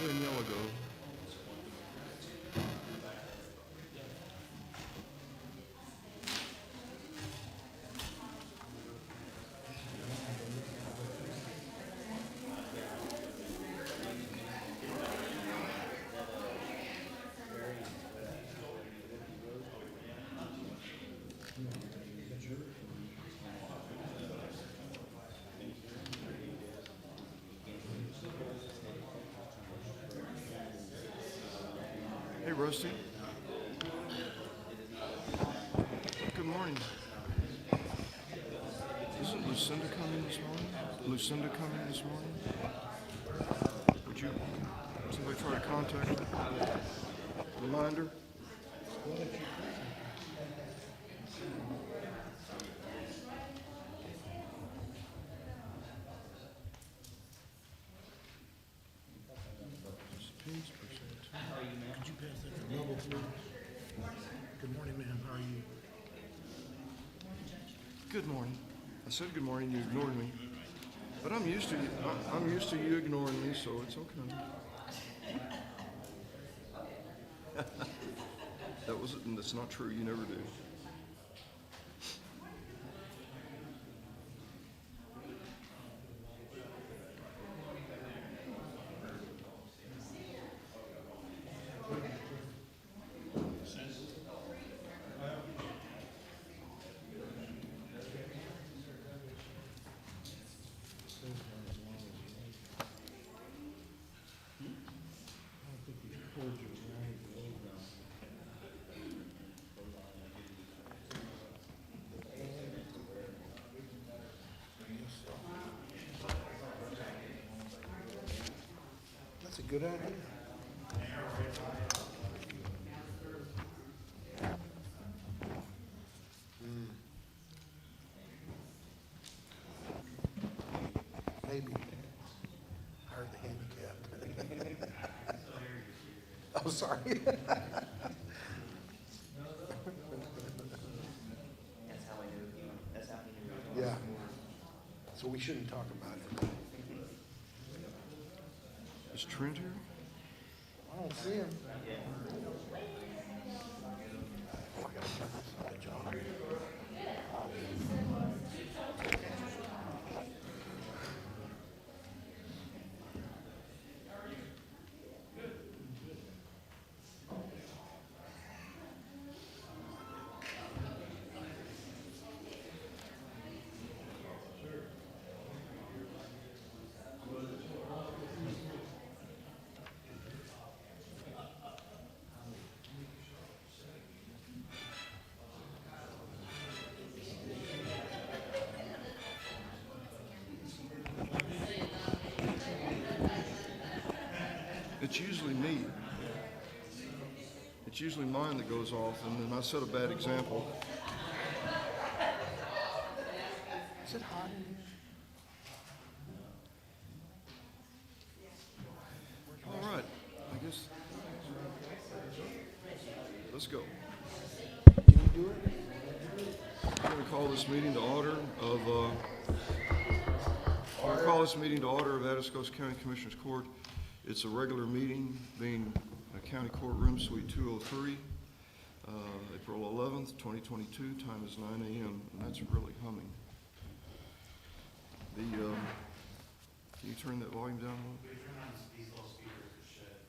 Daniela go? Hey, Rusty. Good morning. Isn't Lucinda coming this morning? Lucinda coming this morning? Would you, somebody try to contact her? Reminder? Could you pass that to Noble, please? Good morning, ma'am. How are you? Good morning. I said good morning, you ignored me. But I'm used to you, I'm used to you ignoring me, so it's okay. That's not true, you never do. That's a good idea. Maybe. Hard the handicapped. Oh, sorry. That's how I knew you. That's how he knew you. Yeah. So we shouldn't talk about it. Is Trent here? I don't see him. Yeah. Oh, I gotta turn this on, John. It's usually me. It's usually mine that goes off, and then I set a bad example. Is it hot in here? All right, I guess. Let's go. Can you do it? I'm going to call this meeting to order of, Atascosa County Commissioners Court. It's a regular meeting, being County Courtroom Suite 203, April 11th, 2022. Time is 9 a.m., and that's really humming. Can you turn that volume down a little? If you turn on these little speakers, it should.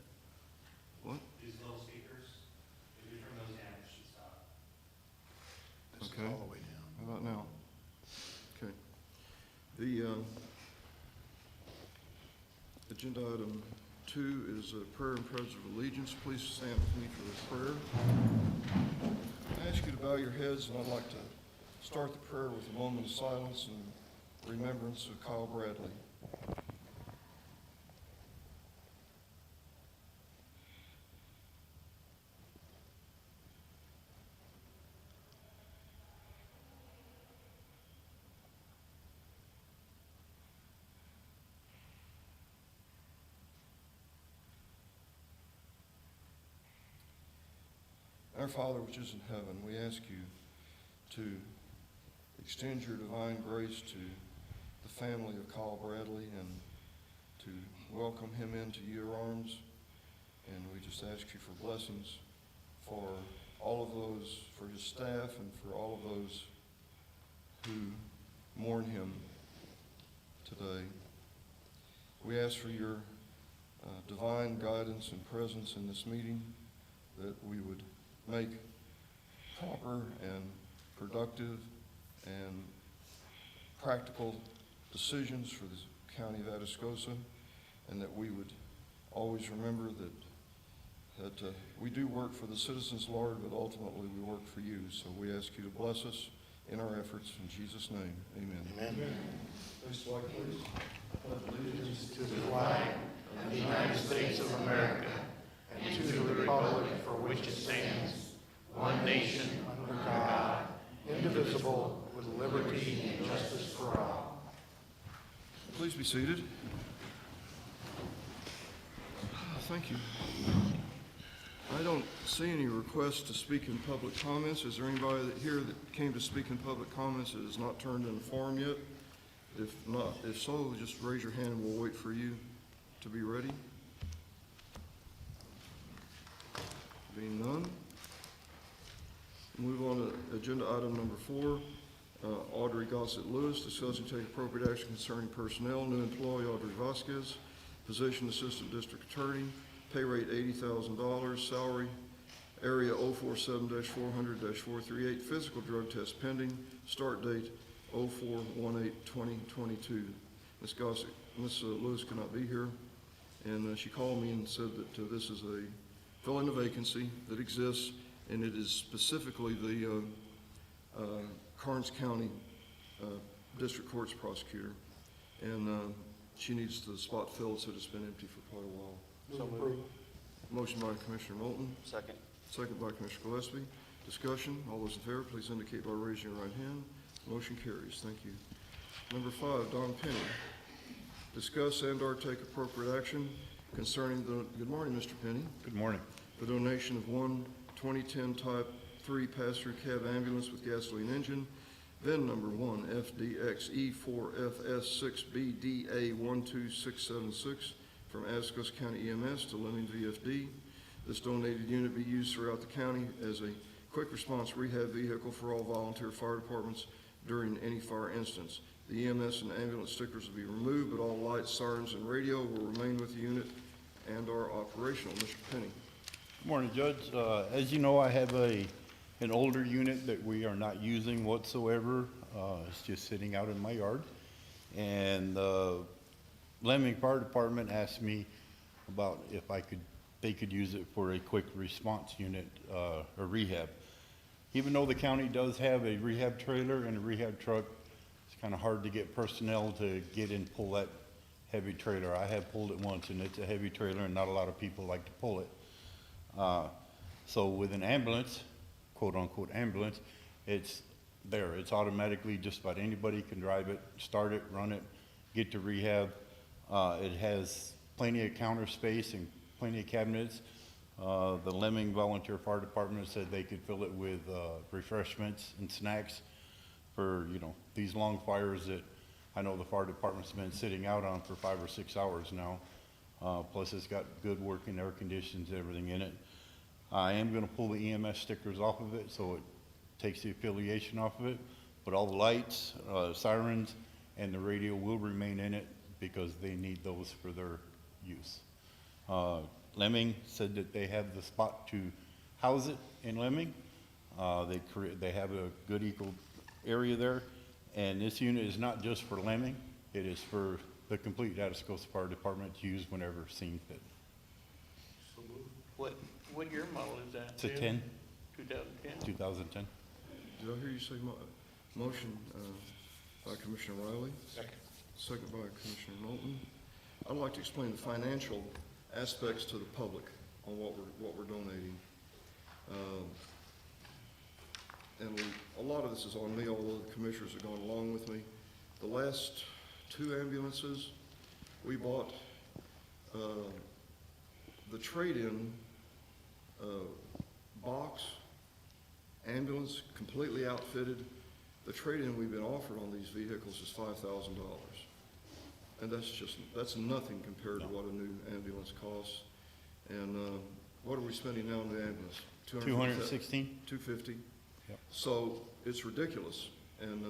What? These little speakers, if you turn those down, it should stop. This is Okay. all the way down. How about now? Okay. The agenda item 2 is prayer and pledge of allegiance. Please stand with me for the prayer. I ask you to bow your heads, and I'd like to start the prayer with a moment of silence and remembrance of Kyle Bradley. Our Father, which is in heaven, we ask you to extend your divine grace to the family of Kyle Bradley and to welcome him into your arms, and we just ask you for blessings for all of those, for his staff, and for all of those who mourn him today. We ask for your divine guidance and presence in this meeting, that we would make proper and productive and practical decisions for the county of Atascosa, and that we would always remember that we do work for the citizens, Lord, but ultimately we work for you. So we ask you to bless us in our efforts. In Jesus' name, amen. Amen. Please flag, please. Pledge allegiance To the flag of the United States of America and to the republic for which it stands, one nation, under God, indivisible, with liberty and justice for all. Please be seated. Thank you. I don't see any requests to speak in public comments. Is there anybody here that came to speak in public comments that has not turned in a form yet? If not, if so, just raise your hand and we'll wait for you to be ready. Being none, move on to agenda item number 4. Audrey Gossett Lewis, discuss and take appropriate action concerning personnel. New employee Audrey Vasquez, position assistant district attorney, pay rate $80,000, salary area 047-400-438, physical drug test pending, start date 04/18/2022. Ms. Lewis cannot be here, and she called me and said that this is a fill in the vacancy that exists, and it is specifically the Karnes County District Court's prosecutor, and she needs the spot filled, so it's been empty for quite a while. So moved. Motion by Commissioner Moulton, Second. second by Commissioner Gillespie. Discussion, all those in favor, please indicate by raising your right hand. Motion carries. Thank you. Number 5, Don Penny. Discuss and/or take appropriate action concerning the, good morning, Mr. Penny, Good morning. the donation of one 2010 Type 3 pass-through cab ambulance with gasoline engine, VIN number 1FDXE4FS6BDA12676 from Atascosa County EMS to Lemming VFD. This donated unit be used throughout the county as a quick response rehab vehicle for all volunteer fire departments during any fire instance. The EMS and ambulance stickers will be removed, but all lights, sirens, and radio will remain with the unit and are operational. Mr. Penny. Good morning, Judge. As you know, I have an older unit that we are not using whatsoever. It's just sitting out in my yard. And Lemming Fire Department asked me about if they could use it for a quick response unit or rehab. Even though the county does have a rehab trailer and a rehab truck, it's kind of hard to get personnel to get and pull that heavy trailer. I have pulled it once, and it's a heavy trailer, and not a lot of people like to pull it. So with an ambulance, quote-unquote ambulance, it's there. It's automatically, just about anybody can drive it, start it, run it, get to rehab. It has plenty of counter space and plenty of cabinets. The Lemming Volunteer Fire Department said they could fill it with refreshments and snacks for, these long fires that I know the fire department's been sitting out on for 5 or 6 hours now. Plus it's got good working air conditions, everything in it. I am going to pull the EMS stickers off of it, so it takes the affiliation off of it, but all the lights, sirens, and the radio will remain in it because they need those for their use. Lemming said that they have the spot to house it in Lemming. They have a good equal area there, and this unit is not just for Lemming, it is for the complete Atascosa Fire Department to use whenever seen fit. What year model is that? It's a 10, 2010? 2010. Did I hear you say motion by Commissioner Riley? Second. Second by Commissioner Moulton. I'd like to explain the financial aspects to the public on what we're donating. And a lot of this is on me, although the commissioners are going along with me. The last 2 ambulances, we bought the trade-in box ambulance, completely outfitted. The trade-in we've been offered on these vehicles is $5,000. And that's nothing compared to No. what a new ambulance costs. And what are we spending now on the ambulance? 216? $250? Yep. So it's ridiculous. And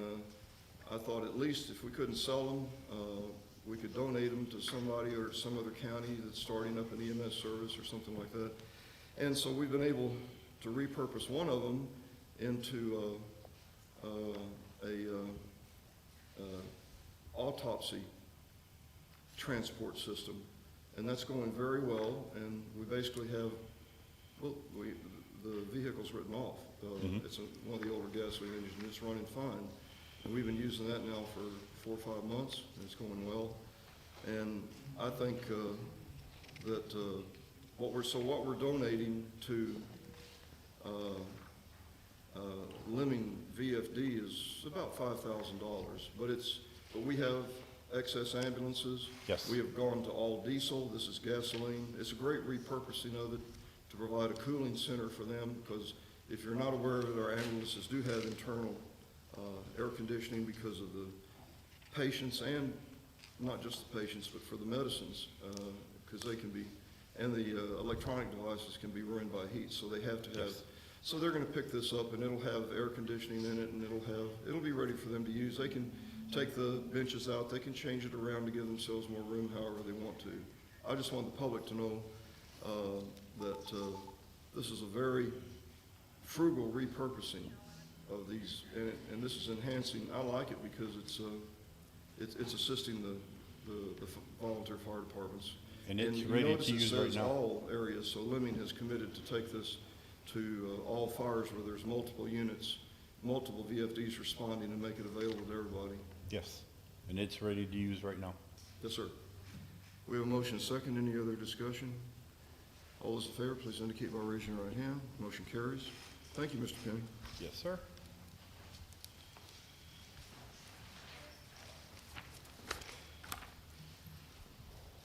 I thought at least if we couldn't sell them, we could donate them to somebody or some other county that's starting up an EMS service or something like that. And so we've been able to repurpose one of them into autopsy transport system, and that's going very well. And we basically have, the vehicle's written off. It's one of the older gasoline engines, and it's running fine. And we've been using that now for 4 or 5 months, and it's going well. And I think that what we're donating to Lemming VFD is about $5,000, but we have excess ambulances. Yes. We have gone to all diesel. This is gasoline. It's a great repurposing of it to provide a cooling center for them, because if you're not aware of it, our ambulances do have internal air conditioning because of the patients, and not just the patients, but for the medicines, because they can be, and the electronic devices can be ruined by heat, so they have to have. Yes. So they're going to pick this up, and it'll have air conditioning in it, and it'll be ready for them to use. They can take the benches out, they can change it around to give themselves more room however they want to. I just want the public to know that this is a very frugal repurposing of these, and this is enhancing. I like it because it's assisting the volunteer fire departments. And it's you ready notice to it use right says now. all areas, so Lemming has committed to take this to all fires where there's multiple units, multiple VFDs responding, and make it available to everybody. Yes, and it's ready to use right now. Yes, sir. We have a motion second. Any other discussion? All those in favor, please indicate by raising your right hand. Motion carries. Thank you, Mr. Penny. Yes, sir.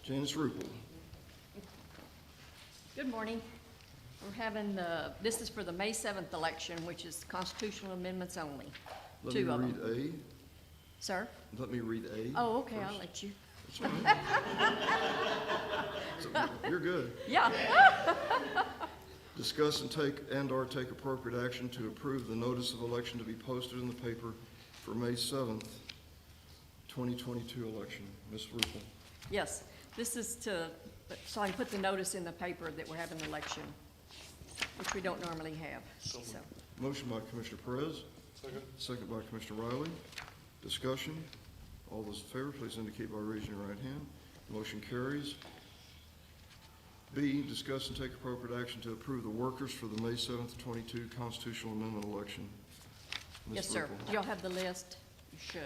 Janice Rupel. Good morning. We're having this is for the May 7th election, which is constitutional amendments only. Let Two me of read them. Sir? Let me read A. Oh, okay, I'll first. let you. That's all right. You're good. Yeah. Discuss and or take appropriate action to approve the notice of election to be posted in the paper for May 7th, 2022 election. Ms. Rupel. Yes, this is so I can put the notice in the paper that we're having an election, which we don't normally have, so. Motion by Commissioner Perez. Second. Second by Commissioner Riley. Discussion. All those in favor, please indicate by raising your right hand. Motion carries. B, discuss and take appropriate action to approve the workers for the May 7th, 22 constitutional amendment election. Ms. Yes, sir. Rupel. Y'all have the list? You should.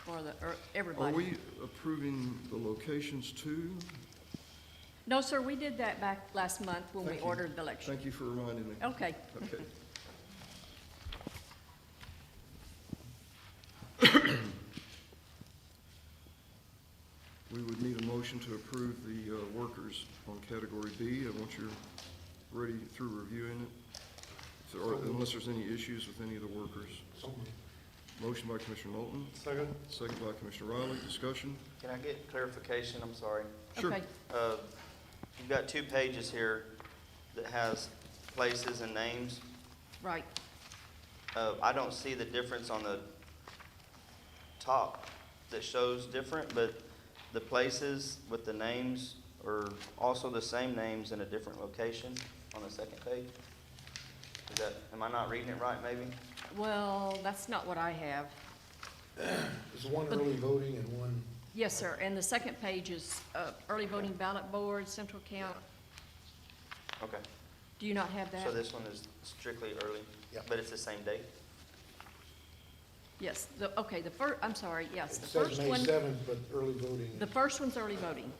For Are everybody. we approving the locations too? No, sir, we did that back last month when we Thank you. ordered the election. Thank you for reminding me. Okay. Okay. We would need a motion to approve the workers on category B, and once you're ready through reviewing it, or unless there's any issues with any of the workers. Motion by Commissioner Knowlton, Second. second by Commissioner Riley. Discussion? Can I get clarification? I'm sorry. Sure. Okay. You've got 2 pages here that has places and names. Right. I don't see the difference on the top that shows different, but the places with the names are also the same names in a different location on the second page. Am I not reading it right, maybe? Well, that's not what I have. There's one early voting and one, Yes, sir, and the second page is early voting ballot board, central count. Okay. Do you not have that? So this one is strictly early? Yep. But it's the same date? Yes, okay, I'm sorry, yes, it the says first May one, 7th, but early voting, the first one's early voting,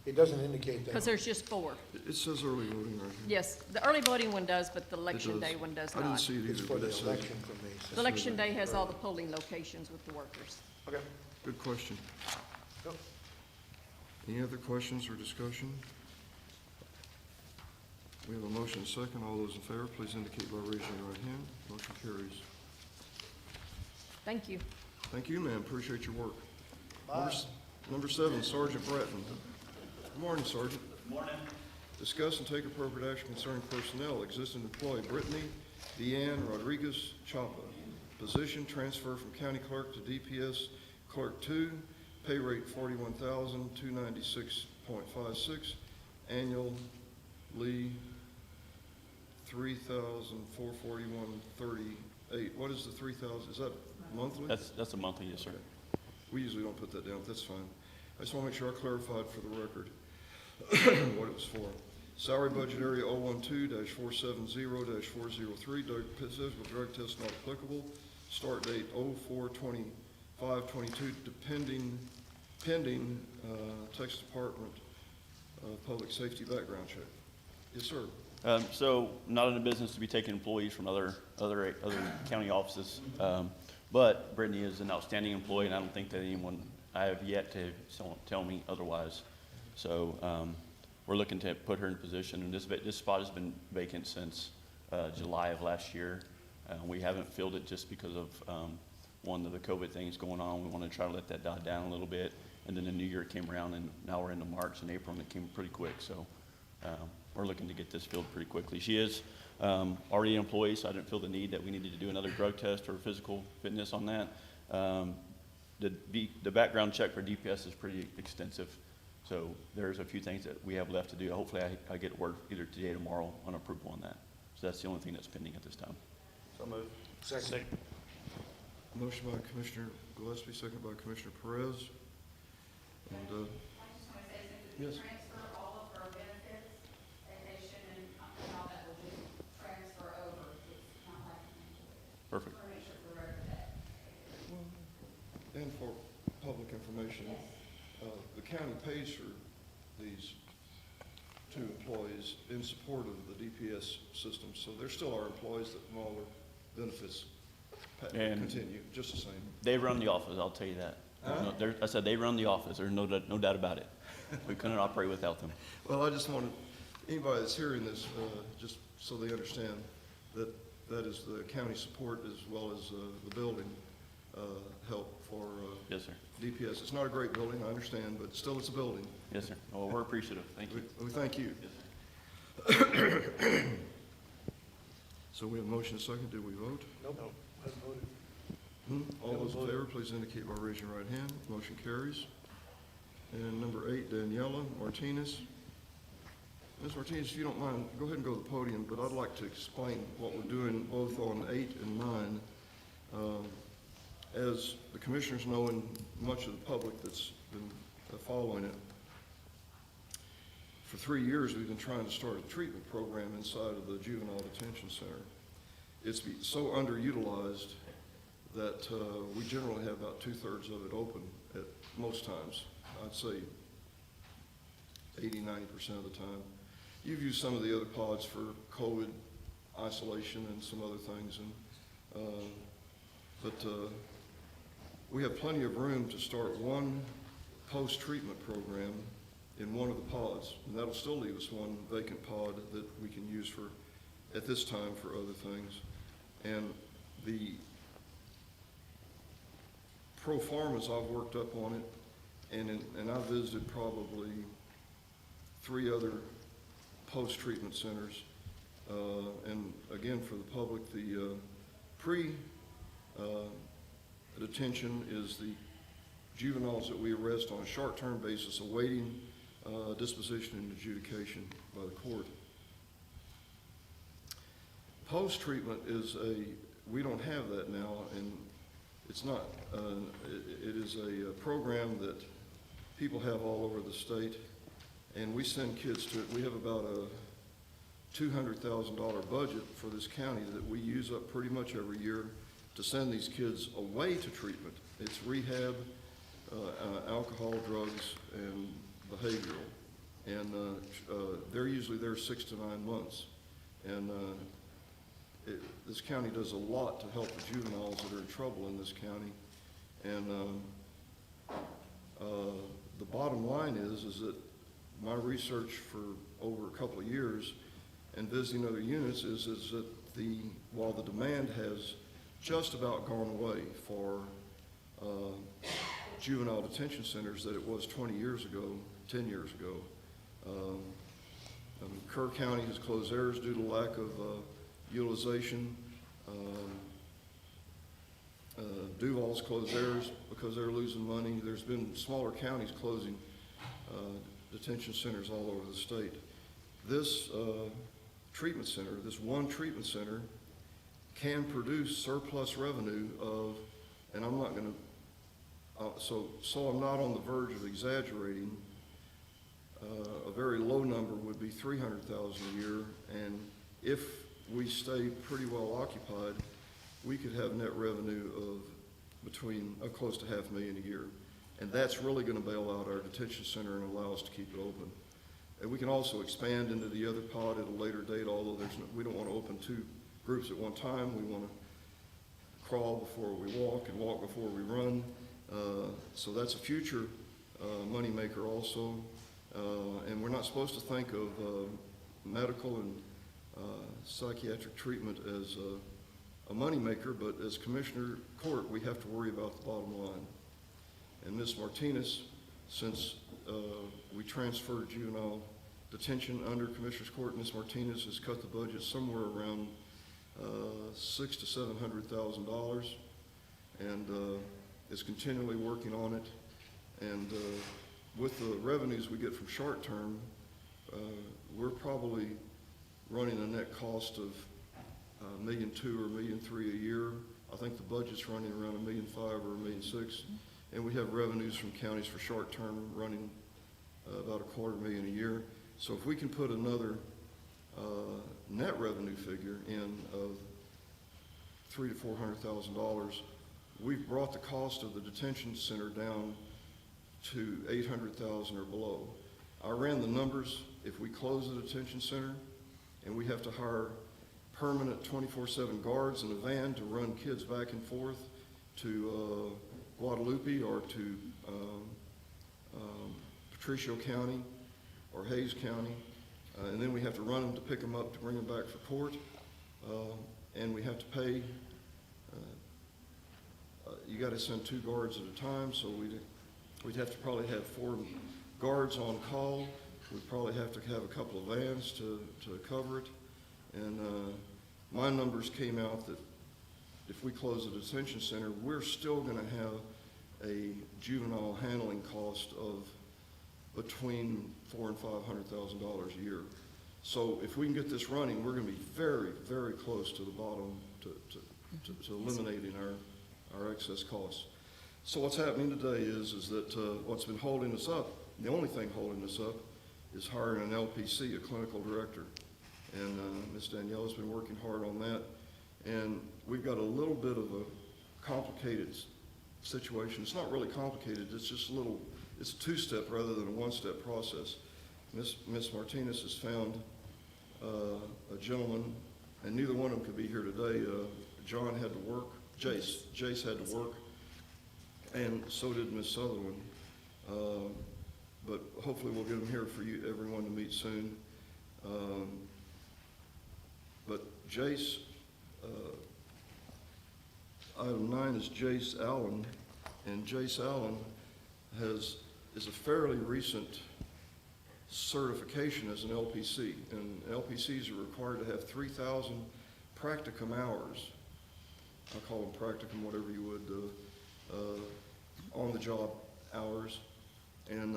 it doesn't indicate that. because there's just 4. It says early voting right here. Yes, the early voting one does, but the election does. day one does I didn't not. see it It's either, for but the it says. election for May 7th. The election day has all the polling locations with the workers. Okay. Good question. Yep. Any other questions or discussion? We have a motion and a second. All those in favor, please indicate by raising your right hand. Motion carries. Thank you. Thank you, ma'am. Appreciate your work. Number 7, Sergeant Bratton. Good morning, Sergeant. Good morning. Discuss and take appropriate action concerning personnel. Existing employee Brittany Deanne Rodriguez Chapa. Position transfer from county clerk to DPS clerk 2. Pay rate $41,296.56. Annually $3,441.38. What is the 3,000? Is that monthly? That's a monthly, yes, sir. We usually don't put that down, but that's fine. I just want to make sure I clarified for the record what it was for. Salary budget area 012-470-403, physical drug test not applicable. Start date 04/25/22, pending Texas Department of Public Safety background check. Yes, sir. So not in the business to be taking employees from other county offices. But Brittany is an outstanding employee, and I don't think that I have yet to tell me otherwise. So we're looking to put her in position, and this spot has been vacant since July of last year. We haven't filled it just because of one of the COVID things going on. We want to try to let that die down a little bit, and then the new year came around, and now we're into March and April, and it came pretty quick. So we're looking to get this filled pretty quickly. She is already an employee, so I didn't feel the need that we needed to do another drug test or physical fitness on that. The background check for DPS is pretty extensive, so there's a few things that we have left to do. Hopefully I get word either today or tomorrow on approval on that. So that's the only thing that's pending at this time. So moved. Second. Motion by Commissioner Gillespie, second by Commissioner Perez. And, I just want to say, since Yes. it's transfer all of our benefits, vacation and all that will just transfer over. It's not like an employee. Perfect. I want to make sure for the record that. and for public information, the county pays for these 2 employees in support of the DPS system. So they're still our employees that all their benefits And- continue, just the same. They run the office, I'll tell you that. I said they run the office, there's no doubt about it. We couldn't operate without them. Well, I just wanted, anybody that's hearing this, just so they understand that that is the county support as well as the building help for Yes, sir. DPS. It's not a great building, I understand, but still it's a building. Yes, sir. Well, we're appreciative. Thank you. We thank you. Yes, sir. So we have a motion and a second. Did we vote? Nope. All those in favor, please indicate by raising your right hand. Motion carries. And number 8, Daniela Martinez. Ms. Martinez, if you don't mind, go ahead and go to the podium, but I'd like to explain what we're doing both on 8 and 9. As the commissioners know, and much of the public that's been following it, for 3 years we've been trying to start a treatment program inside of the juvenile detention center. It's so underutilized that we generally have about 2/3 of it open at most times. I'd say 80–90% of the time. You've used some of the other pods for COVID isolation and some other things, but we have plenty of room to start one post-treatment program in one of the pods, and that'll still leave us one vacant pod that we can use for, at this time, for other things. And the pro formas, I've worked up on it, and I've visited probably 3 other post-treatment centers. And again, for the public, the pre-detention is the juveniles that we arrest on a short-term basis awaiting disposition and adjudication by the court. Post-treatment is we don't have that now, and it's not, it is a program that people have all over the state, and we send kids to it. We have about a $200,000 budget for this county that we use up pretty much every year to send these kids away to treatment. It's rehab, alcohol, drugs, and behavioral. And they're usually there 6 to 9 months. And this county does a lot to help the juveniles that are in trouble in this county. And the bottom line is that my research for over a couple of years, and visiting other units is that while the demand has just about gone away for juvenile detention centers that it was 20 years ago, 10 years ago. Kerr County has closed theirs due to lack of utilization. Duval's closed theirs because they're losing money. There's been smaller counties closing detention centers all over the state. This treatment center, this one treatment center, can produce surplus revenue of, and I'm not going to, so I'm not on the verge of exaggerating. A very low number would be $300,000 a year, and if we stay pretty well occupied, we could have net revenue of close to $500,000 a year. And that's really going to bail out our detention center and allow us to keep it open. And we can also expand into the other pod at a later date, although we don't want to open two groups at one time. We want to crawl before we walk and walk before we run. So that's a future moneymaker also. And we're not supposed to think of medical and psychiatric treatment as a moneymaker, but as Commissioner Court, we have to worry about the bottom line. And Ms. Martinez, since we transferred juvenile detention under Commissioner's Court, Ms. Martinez has cut the budget somewhere around $600,000 to $700,000, and is continually working on it. And with the revenues we get from short term, we're probably running a net cost of $1.2 million or $1.3 million a year. I think the budget's running around $1.5 million or $1.6 million. And we have revenues from counties for short term running about $250,000 a year. So if we can put another net revenue figure in of $300,000 to $400,000, we've brought the cost of the detention center down to $800,000 or below. I ran the numbers. If we close the detention center and we have to hire permanent 24/7 guards in a van to run kids back and forth to Guadalupe or to Patricio County or Hayes County, and then we have to run them to pick them up to bring them back for court, and we have to pay, you got to send 2 guards at a time, so we'd have to probably have 4 guards on call. We'd probably have to have a couple of vans to cover it. And my numbers came out that if we close the detention center, we're still going to have a juvenile handling cost of between $400,000 and $500,000 a year. So if we can get this running, we're going to be very, very close to the bottom to eliminating our excess costs. So what's happening today is that what's been holding us up, the only thing holding us up, is hiring an LPC, a clinical director. And Ms. Daniela's been working hard on that. And we've got a little bit of a complicated situation. It's not really complicated, it's just it's a 2-step rather than a 1-step process. Ms. Martinez has found a gentleman, and neither one of them could be here today. John had to work, Jace had to work, and so did Ms. Sutherland. But hopefully we'll get them here for everyone to meet soon. But Jace, item 9 is Jace Allen, and Jace Allen is a fairly recent certification as an LPC, and LPCs are required to have 3,000 practicum hours. I call them practicum, whatever you would, on-the-job hours, and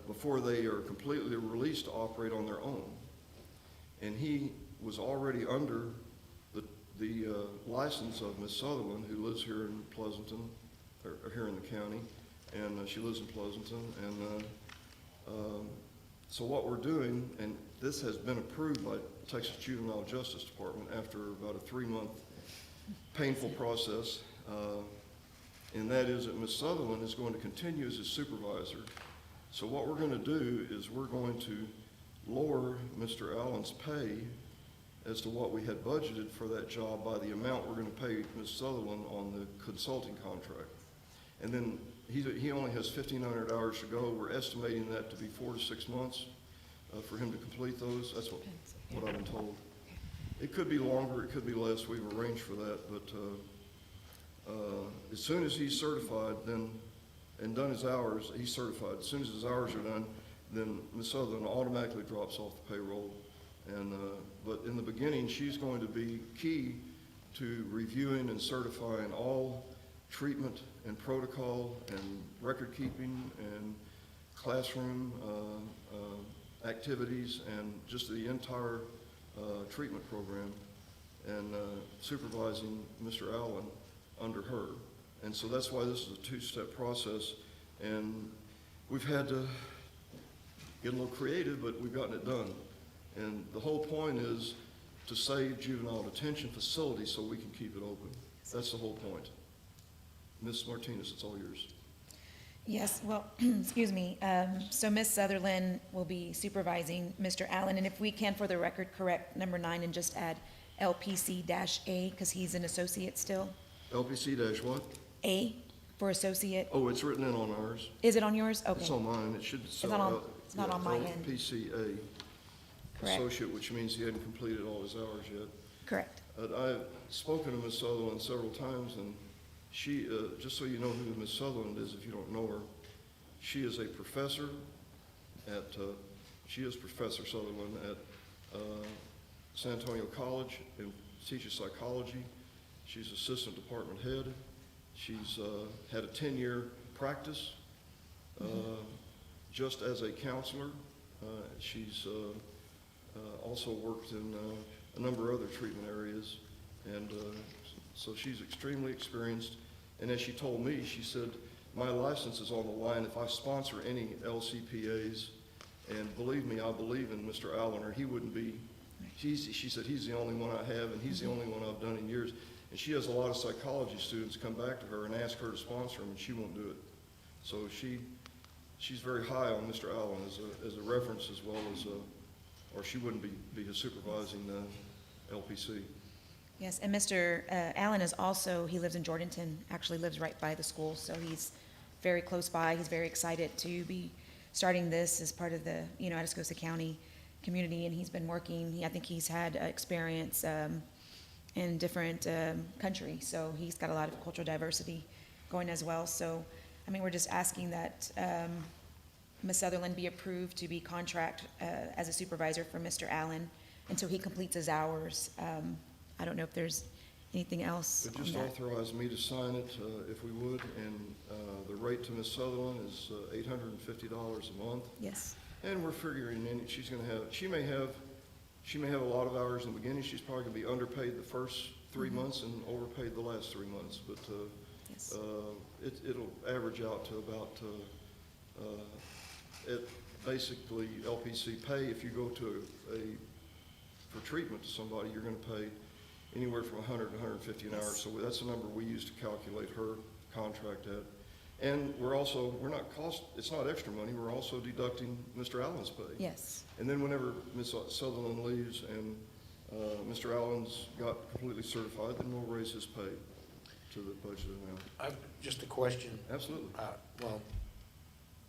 before they are completely released to operate on their own. And he was already under the license of Ms. Sutherland, who lives here in Pleasanton, or here in the county, and she lives in Pleasanton. And so what we're doing, and this has been approved by Texas Juvenile Justice Department after about a 3-month painful process, and that is that Ms. Sutherland is going to continue as a supervisor. So what we're going to do is we're going to lower Mr. Allen's pay as to what we had budgeted for that job by the amount we're going to pay Ms. Sutherland on the consulting contract. And then he only has 1,500 hours to go. We're estimating that to be 4 to 6 months. for him to complete those. That's what I've been told. It could be longer, it could be less. We've arranged for that, but as soon as he's certified, then, and done his hours, he's certified. As soon as his hours are done, then Ms. Sutherland automatically drops off the payroll. And, but in the beginning, she's going to be key to reviewing and certifying all treatment and protocol and record keeping and classroom activities and just the entire treatment program, and supervising Mr. Allen under her. And so that's why this is a two-step process, and we've had to get a little creative, but we've gotten it done. And the whole point is to save juvenile detention facilities so we can keep it open. That's the whole point. Ms. Martinez, it's all yours. Yes, well, excuse me. So Ms. Sutherland will be supervising Mr. Allen, and if we can, for the record, correct number 9 and just add LPC-A, because he's an associate still. LPC dash what? A for associate. Oh, it's written in on ours. Is it on yours? Okay. It's on mine. It should say. It's not on my end. LPCA. Correct. Associate, which means he hadn't completed all his hours yet. Correct. I've spoken to Ms. Sutherland several times, and she, just so you know who Ms. Sutherland is, if you don't know her, she is a professor at, she is Professor Sutherland at San Antonio College and teaches psychology. She's assistant department head. She's had a 10-year practice just as a counselor. She's also worked in a number of other treatment areas, and so she's extremely experienced. And as she told me, she said, my license is on the line if I sponsor any LCPAs, and believe me, I believe in Mr. Allen, or he wouldn't be. She said he's the only one I have, and he's the only one I've done in years. And she has a lot of psychology students come back to her and ask her to sponsor them, and she won't do it. So she's very high on Mr. Allen as a reference, as well as, or she wouldn't be supervising LPC. Yes, and Mr. Allen is also, he lives in Jordanton, actually lives right by the school, so he's very close by. He's very excited to be starting this as part of the, Atascosa County community, and he's been working, I think he's had experience in different countries, so he's got a lot of cultural diversity going as well. So, we're just asking that Ms. Sutherland be approved to be contract as a supervisor for Mr. Allen until he completes his hours. I don't know if there's anything else But on just that. authorize me to sign it, if we would, and the rate to Ms. Sutherland is $850 a month. Yes, And we're figuring in, she's gonna have, she may have a lot of hours in the beginning. She's probably gonna be underpaid the first 3 months and overpaid the last 3 months. But yes, it'll average out to about, basically LPC pay. If you go to for treatment to somebody, you're gonna pay anywhere from 100 to 150 an hour. So that's the number we use to calculate her contract at. And it's not extra money, we're also deducting Mr. Allen's pay. yes. And then whenever Ms. Sutherland leaves and Mr. Allen's got completely certified, then we'll raise his pay to the budgeted amount. I've just a question. Absolutely. Well,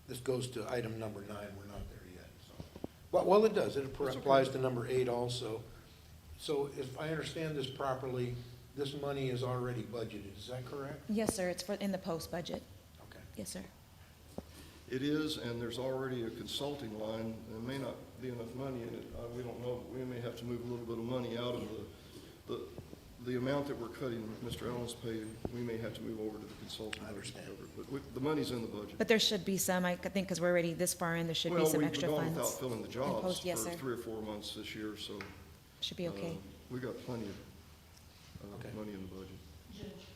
this goes to item number 9, we're not there yet, so. Well, it does, it applies to number 8 also. So if I understand this properly, this money is already budgeted, is that correct? Yes, sir, it's in the post budget. Okay. Yes, sir. It is, and there's already a consulting line. There may not be enough money in it. We don't know. We may have to move a little bit of money out of the amount that we're cutting Mr. Allen's pay. We may have to move over to the consulting. I understand. But the money's in the budget. But there should be some, I think, because we're already this far in, there should be some extra Well, we've funds. gone without filling the jobs post, yes, for sir. 3 or 4 months this year, so. Should be okay. We got plenty of Okay. money in the budget. Judge,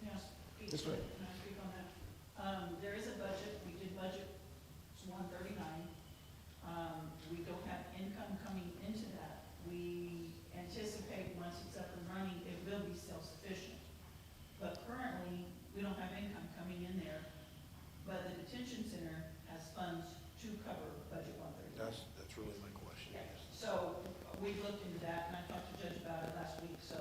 yes, Yes, ma'am. can I speak on that? There is a budget, we did budget 139. We don't have income coming into that. We anticipate once it's up and running, it will be self-sufficient. But currently, we don't have income coming in there, but the detention center has funds to cover budget 139. That's really my question. Yeah, so we've looked into that, and I talked to Judge about it last week, so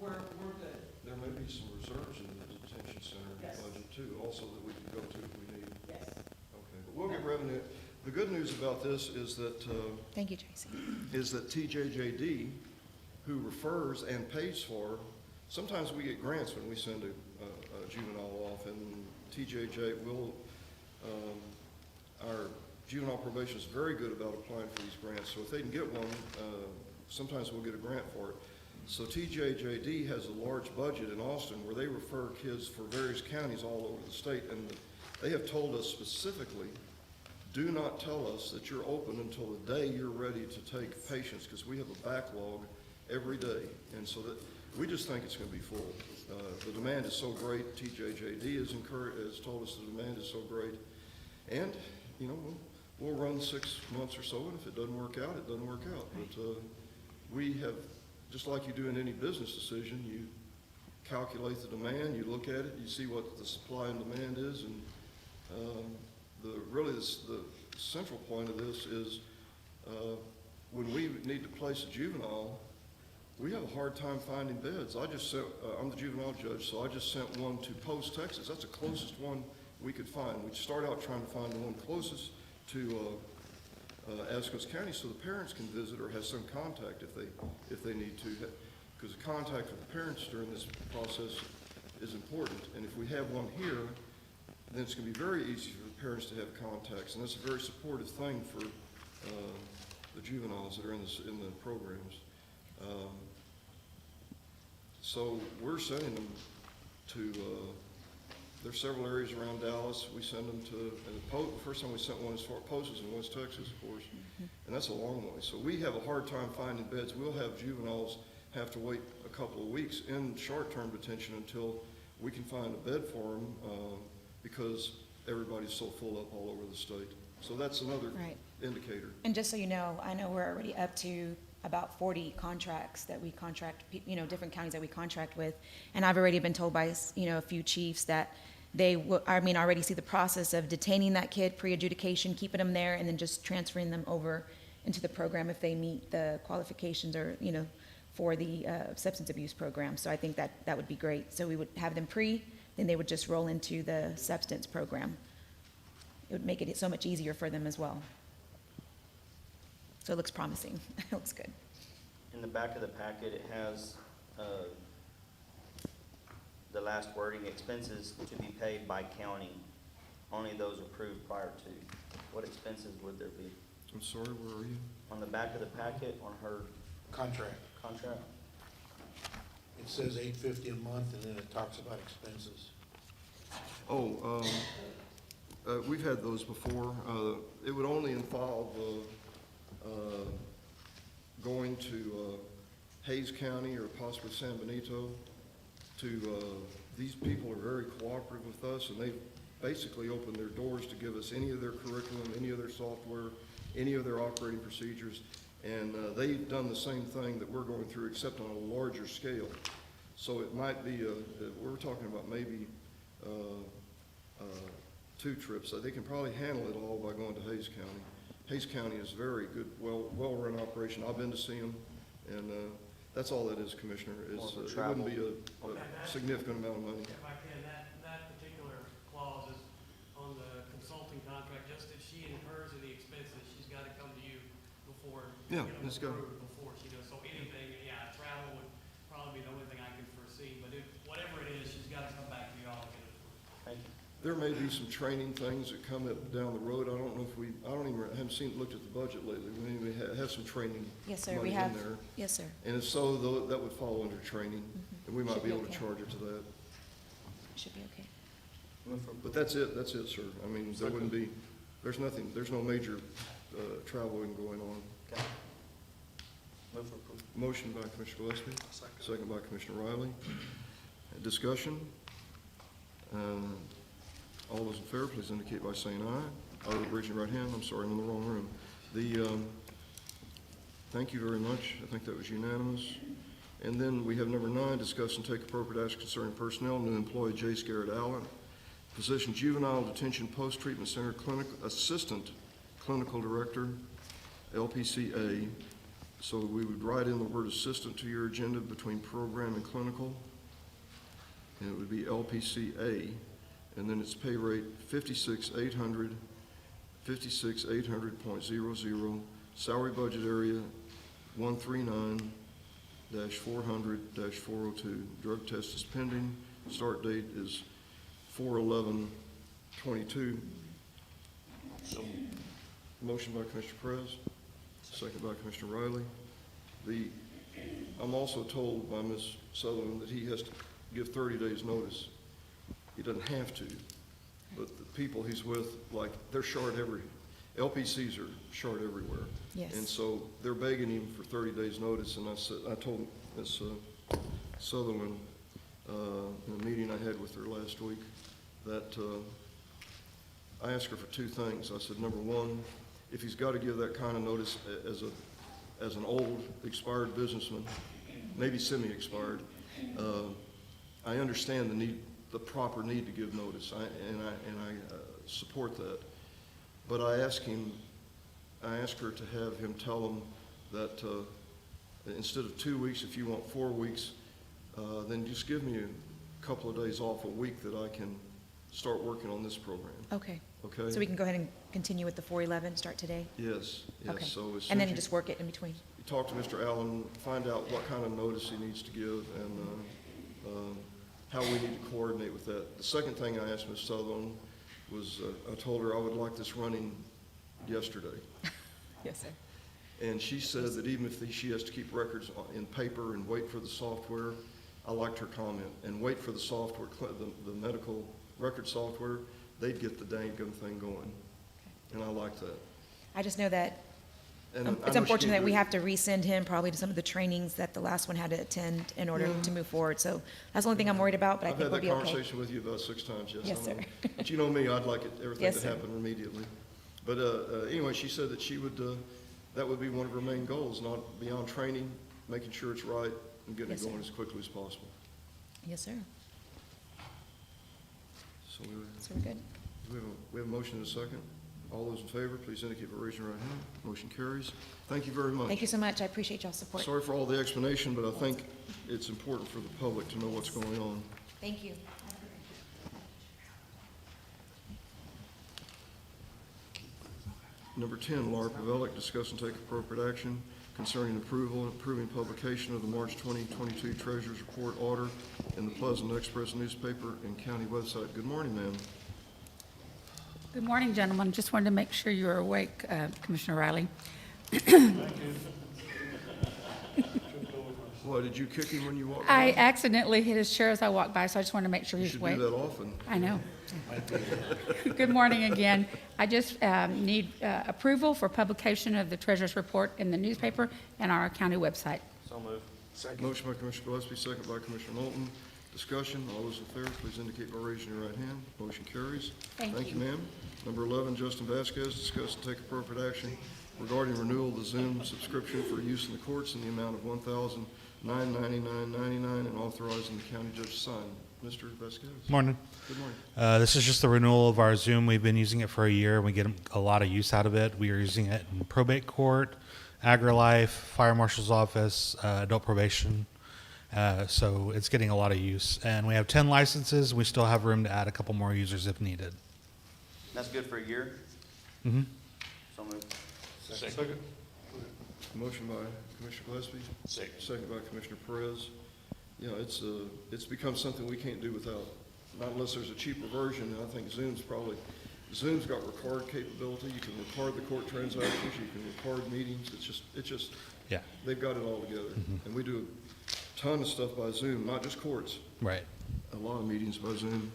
we're good. There may be some reserves in the detention center Yes. budget too, also that we could go to if we need. Yes. Okay, but we'll get revenue. The good news about this is that, Thank you, Tracy. TJJD, who refers and pays for, sometimes we get grants when we send a juvenile off, and TJJ will, our juvenile probation is very good about applying for these grants, so if they can get one, sometimes we'll get a grant for it. So TJJD has a large budget in Austin where they refer kids for various counties all over the state, and they have told us specifically, do not tell us that you're open until the day you're ready to take patients, because we have a backlog every day, and so that, we just think it's gonna be full. The demand is so great, TJJD has told us the demand is so great, and, you know, we'll run 6 months or so, and if it doesn't work out, it doesn't work out. But we have, just like you do in any business decision, you calculate the demand, you look at it, you see what the supply and demand is, and the central point of this is when we need to place a juvenile, we have a hard time finding beds. I just sent, I'm the juvenile judge, so I just sent one to Post, Texas. That's the closest one we could find. We'd start out trying to find the one closest to Atascosa County, so the parents can visit or have some contact if they need to, because the contact with the parents during this process is important. And if we have one here, then it's going to be very easy for the parents to have contacts, and that's a very supportive thing for the juveniles that are in the programs. So we're sending them to, there's several areas around Dallas. We send them to, and the first time we sent one as far Post was in West Texas, of course, and that's a long way. So we have a hard time finding beds. We'll have juveniles have to wait a couple of weeks in short-term detention until we can find a bed for them, because everybody's so full up all over the state. So that's another indicator. And just so you know, I know we're already up to about 40 contracts that we contract, you know, different counties that we contract with. And I've already been told by, you know, a few chiefs that they already see the process of detaining that kid pre-adjudication, keeping them there, and then just transferring them over into the program if they meet the qualifications or, you know, for the substance abuse program. So I think that would be great. So we would have them then they would just roll into the substance program. It would make it so much easier for them as well. So it looks promising. It looks good. In the back of the packet, it has the last wording, expenses to be paid by county, only those approved prior to. What expenses would there be? I'm sorry, where are you? On the back of the packet, on her Contract. contract? It says $850 a month, and then it talks about expenses. Oh, we've had those before. It would only involve going to Hays County or possibly San Benito these people are very cooperative with us, and they've basically opened their doors to give us any of their curriculum, any of their software, any of their operating procedures, and they've done the same thing that we're going through, except on a larger scale. So it might be, we're talking about maybe 2 trips. So they can probably handle it all by going to Hays County. Hays County is very good, well-run operation. I've been to see them, and that's all that is, Commissioner. It wouldn't be a significant amount of money. If I can, that particular clause is on the consulting contract, just if she incurs any expenses, she's got to come to you before, Yeah, get them it's got- approved before she does. So anything, travel would probably be the only thing I can foresee, but whatever it is, she's got to come back to you all and get it approved. Thank you. There may be some training things that come up down the road. I don't know if haven't looked at the budget lately. We may have some training Yes, sir, money we in have. there. Yes, sir. And if so, though, that would fall under training, and we might Should be be able to okay. charge it to that. Should be okay. But that's it, sir. I mean, there wouldn't be, there's no major traveling going on. Okay. Move for approval. Motion by Commissioner Gillespie, second by Commissioner Riley. Discussion? All those in favor, please indicate by saying aye. Or raising your right hand. I'm sorry, I'm in the wrong room. Thank you very much. I think that was unanimous. And then we have number 9, discuss and take appropriate action concerning personnel. New employee J. Scarrett Allen, position Juvenile Detention Post-Treatment Center Assistant Clinical Director, LPCA. So we would write in the word assistant to your agenda between program and clinical, and it would be LPCA. And then its pay rate $56,800 56,800.00, salary budget area 139-400-402. Drug test is pending. Start date is 4/11/22. Motion by Commissioner Perez, second by Commissioner Riley. I'm also told by Ms. Sutherland that he has to give 30 days notice. He doesn't have to, but the people he's with, like, they're short LPCs are short everywhere. Yes. And so they're begging him for 30 days notice, and I told Ms. Sutherland, in a meeting I had with her last week, that I asked her for two things. I said, number one, if he's got to give that kind of notice as an old expired businessman, maybe semi-expired, I understand the proper need to give notice, and I support that. But I asked her to have him tell him that instead of 2 weeks, if you want 4 weeks, then just give me a couple of days off a week that I can start working on this program. Okay. Okay? So we can go ahead and continue with the 411, start today? Yes, Okay. yes. So as soon And then as you just work it in between? talk to Mr. Allen, find out what kind of notice he needs to give and how we need to coordinate with that. The second thing I asked Ms. Sutherland was, I told her I would like this running yesterday. Yes, sir. And she said that even if she has to keep records in paper and wait for the software, I liked her comment, and wait for the software, the medical record software, they'd get the dang gum thing going. And I like that. I just know that And I know it's she unfortunate can't that we do it. have to resend him probably to some of the trainings that the last one had to attend in order to move forward. So that's the only thing I'm worried about, but I I've think had we'll that be okay. conversation with you about 6 times, yes. Yes, I sir. know. But you know me, I'd like everything Yes, to sir. happen immediately. But anyway, she said that she would, that would be one of her main goals, not beyond training, making sure it's right and getting it Yes, sir. going as quickly as possible. Yes, sir. So So we're good. we have a motion and a second. All those in favor, please indicate by raising your right hand. Motion carries. Thank you very much. Thank you so much. I appreciate y'all's support. Sorry for all the explanation, but I think it's important for the public to know what's going on. Thank you. Number 10, Laura Pavelic, discuss and take appropriate action concerning approval and approving publication of the March 2022 Treasurer's Report order in the Pleasant Express newspaper and county website. Good morning, ma'am. Good morning, gentlemen. Just wanted to make sure you were awake, Commissioner Riley. Why, did you kick him when you walked I by? accidentally hit his chair as I walked by, so I just wanted to make sure he You was should awake. do that often. I know. Good morning again. I just need approval for publication of the Treasurer's Report in the newspaper and our county website. So moved. Motion by Commissioner Gillespie, second by Commissioner Knowlton. Discussion, all those in favor, please indicate by raising your right hand. Motion carries. Thank you. ma'am. Number 11, Justin Vasquez, discuss and take appropriate action regarding renewal of the Zoom subscription for use in the courts in the amount of $1,999.99 and authorizing the county judge to sign. Mr. Vasquez. Morning. Good morning. This is just the renewal of our Zoom. We've been using it for a year. We get a lot of use out of it. We are using it in probate court, agri-life, fire marshal's office, adult probation. So it's getting a lot of use. And we have 10 licenses. We still have room to add a couple more users if needed. That's good for a year? Mm-hmm. So moved. Second. Motion by Commissioner Gillespie. Second. Second by Commissioner Perez. You know, it's become something we can't do without, not unless there's a cheaper version. And I think Zoom's got record capability. You can record the court transactions, you can record meetings. It's just, Yeah. they've got it all together. And we do a ton of stuff by Zoom, not just courts, Right. a lot of meetings by Zoom.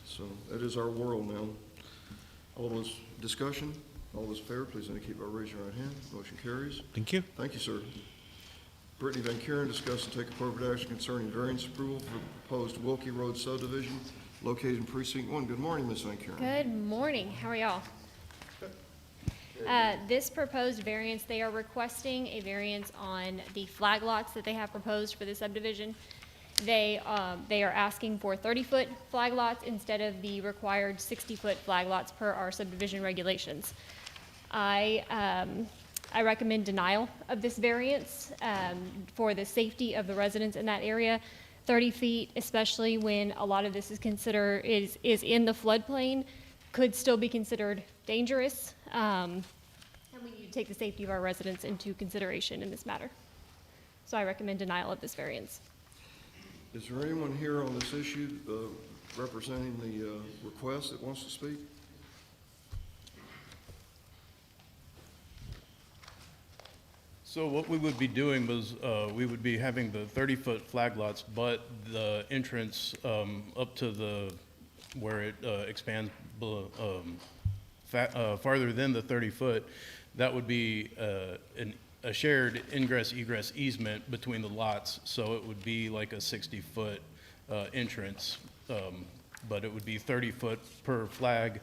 So that is our world now. All those discussion, all those in favor, please indicate by raising your right hand. Motion carries. Thank you. Thank you, sir. Brittany Van Kuren, discuss and take appropriate action concerning variance approval for the proposed Wilkie Road subdivision located in precinct 1. Good morning, Ms. Van Kuren. Good morning. How are y'all? This proposed variance, they are requesting a variance on the flag lots that they have proposed for the subdivision. They are asking for 30-foot flag lots instead of the required 60-foot flag lots per our subdivision regulations. I recommend denial of this variance for the safety of the residents in that area. 30 feet, especially when a lot of this is in the floodplain, could still be considered dangerous. And we need to take the safety of our residents into consideration in this matter. So I recommend denial of this variance. Is there anyone here on this issue representing the request that wants to speak? So what we would be doing was, we would be having the 30-foot flag lots, but the entrance up to the, where it expands farther than the 30-foot, that would be a shared ingress egress easement between the lots. So it would be like a 60-foot entrance, but it would be 30-foot per flag,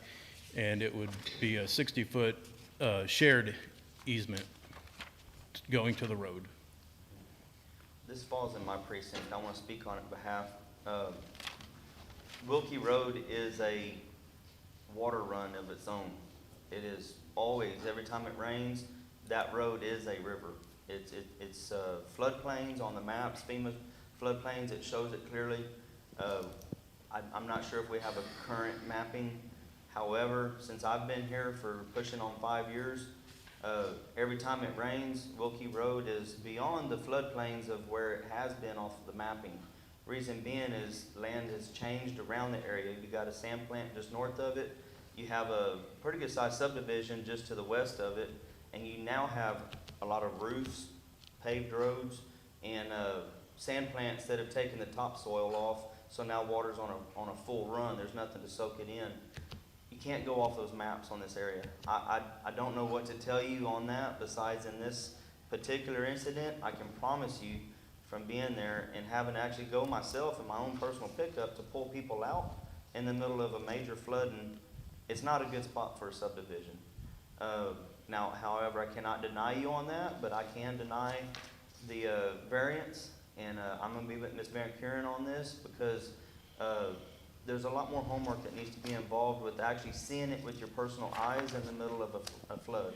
and it would be a 60-foot shared easement going to the road. This falls in my precinct. I want to speak on behalf. Wilkie Road is a water run of its own. It is always, every time it rains, that road is a river. It's floodplains on the maps, FEMA floodplains, it shows it clearly. I'm not sure if we have a current mapping. However, since I've been here for pushing on 5 years, every time it rains, Wilkie Road is beyond the floodplains of where it has been off of the mapping. Reason being is land has changed around the area. You got a sand plant just north of it. You have a pretty good sized subdivision just to the west of it. And you now have a lot of roofs, paved roads, and sand plants that have taken the topsoil off. So now water's on a full run. There's nothing to soak it in. You can't go off those maps on this area. I don't know what to tell you on that besides in this particular incident. I can promise you from being there and having to actually go myself in my own personal pickup to pull people out in the middle of a major flood, and it's not a good spot for a subdivision. Now, however, I cannot deny you on that, but I can deny the variance, and I'm going to be with Ms. Van Kuren on this because there's a lot more homework that needs to be involved with actually seeing it with your personal eyes in the middle of a flood.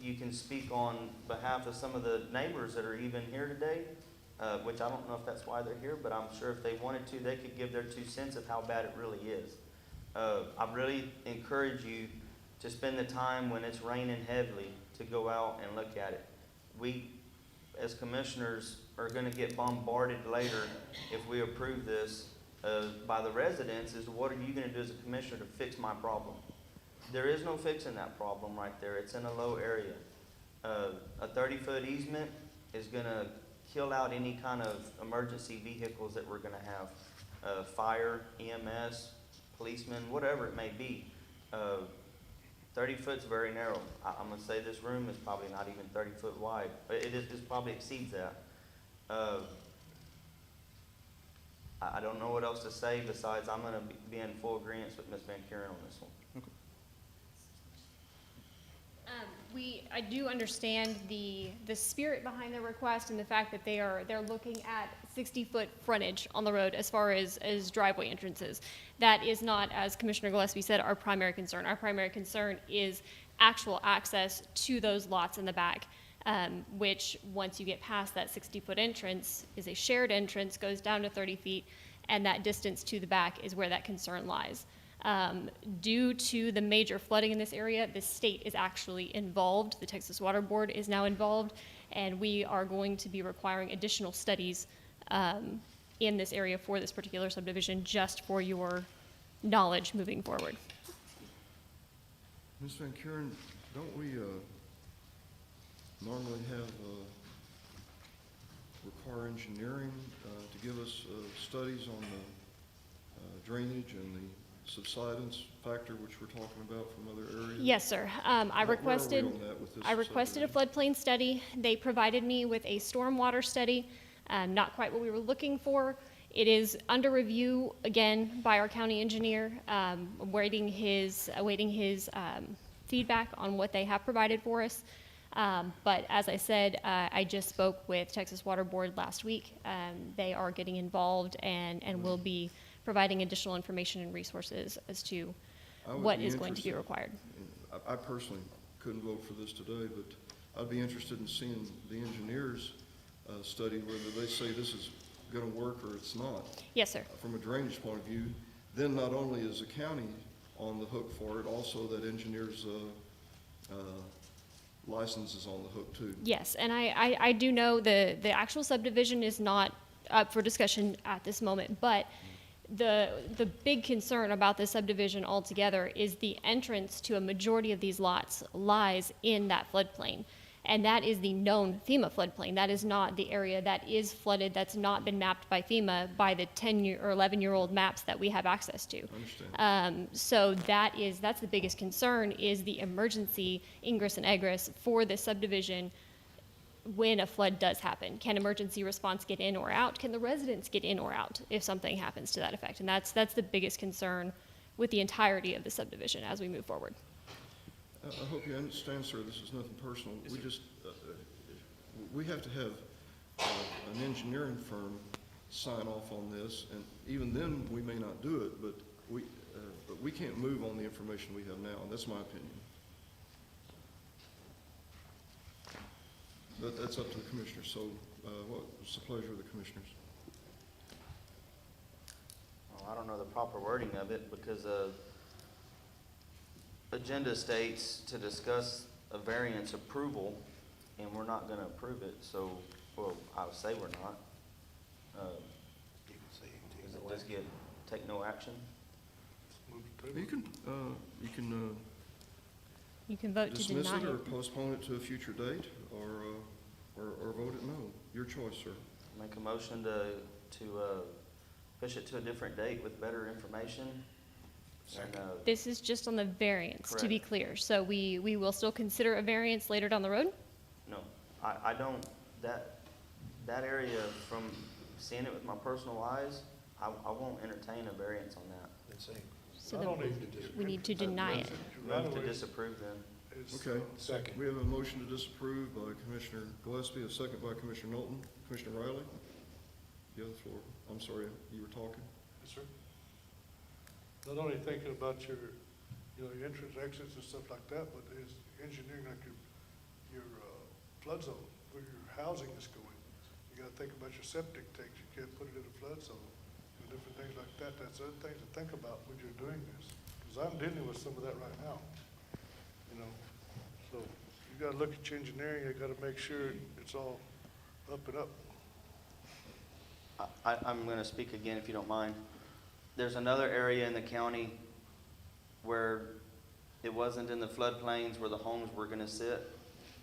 You can speak on behalf of some of the neighbors that are even here today, which I don't know if that's why they're here, but I'm sure if they wanted to, they could give their 2 cents of how bad it really is. I really encourage you to spend the time when it's raining heavily to go out and look at it. We, as commissioners, are going to get bombarded later if we approve this by the residents is what are you going to do as a commissioner to fix my problem? There is no fixing that problem right there. It's in a low area. A 30-foot easement is going to kill out any kind of emergency vehicles that we're going to have. Fire, EMS, policemen, whatever it may be. 30 foot's very narrow. I'm going to say this room is probably not even 30 foot wide. It probably exceeds that. I don't know what else to say besides I'm going to be in full agreement with Ms. Van Kuren on this one. I do understand the spirit behind the request and the fact that they're looking at 60-foot frontage on the road as far as driveway entrances. That is not, as Commissioner Gillespie said, our primary concern. Our primary concern is actual access to those lots in the back, which once you get past that 60-foot entrance is a shared entrance, goes down to 30 feet, and that distance to the back is where that concern lies. Due to the major flooding in this area, the state is actually involved. The Texas Water Board is now involved, and we are going to be requiring additional studies in this area for this particular subdivision, just for your knowledge moving forward. Ms. Van Kuren, don't we normally have require engineering to give us studies on the drainage and the subsidence factor, which we're talking about from other areas? Yes, sir. I requested a floodplain study. They provided me with a stormwater study. Not quite what we were looking for. It is under review again by our county engineer, awaiting his feedback on what they have provided for us. But as I said, I just spoke with Texas Water Board last week. They are getting involved and will be providing additional information and resources as to what is going to be required. I personally couldn't vote for this today, but I'd be interested in seeing the engineers study whether they say this is going to work or it's not. Yes, sir. From a drainage point of view, then not only is the county on the hook for it. Also, that engineer's license is on the hook too. Yes, and I do know the actual subdivision is not up for discussion at this moment, but the big concern about this subdivision altogether is the entrance to a majority of these lots lies in that floodplain. And that is the known FEMA floodplain. That is not the area that is flooded, that's not been mapped by FEMA by the 10-year or 11-year-old maps that we have access to. Understand. So that's the biggest concern, is the emergency ingress and egress for this subdivision when a flood does happen. Can emergency response get in or out? Can the residents get in or out if something happens to that effect? And that's the biggest concern with the entirety of the subdivision as we move forward. I hope you understand, sir, this is nothing personal. We just, we have to have an engineering firm sign off on this, and even then, we may not do it, but we can't move on the information we have now, and that's my opinion. But that's up to the commissioners, so what's the pleasure of the commissioners? Well, I don't know the proper wording of it, because agenda states to discuss a variance approval, and we're not gonna approve it, so, well, I would say we're not. Does it just take no action? You can You can vote to dismiss deny it or it. postpone it to a future date, or vote it no. Your choice, sir. Make a motion to push it to a different date with better information. And, This is just on the variance, to be Correct. clear. So we will still consider a variance later down the road? no, I don't, that area, from seeing it with my personal eyes, I won't entertain a variance on that. So then we need to deny it. Move to disapprove then. Okay. Second. We have a motion to disapprove by Commissioner Gillespie, a second by Commissioner Knowlton. Commissioner Riley? You have the floor. I'm sorry, you were talking. Yes, sir. Not only thinking about your entrance, exits and stuff like that, but is engineering like your flood zone, where your housing is going. You gotta think about your septic tanks. You can't put it in a flood zone, and different things like that. That's other things to think about when you're doing this. Because I'm dealing with some of that right now, So you gotta look at your engineering. You gotta make sure it's all up and up. I'm gonna speak again, if you don't mind. There's another area in the county where it wasn't in the floodplains where the homes were gonna sit,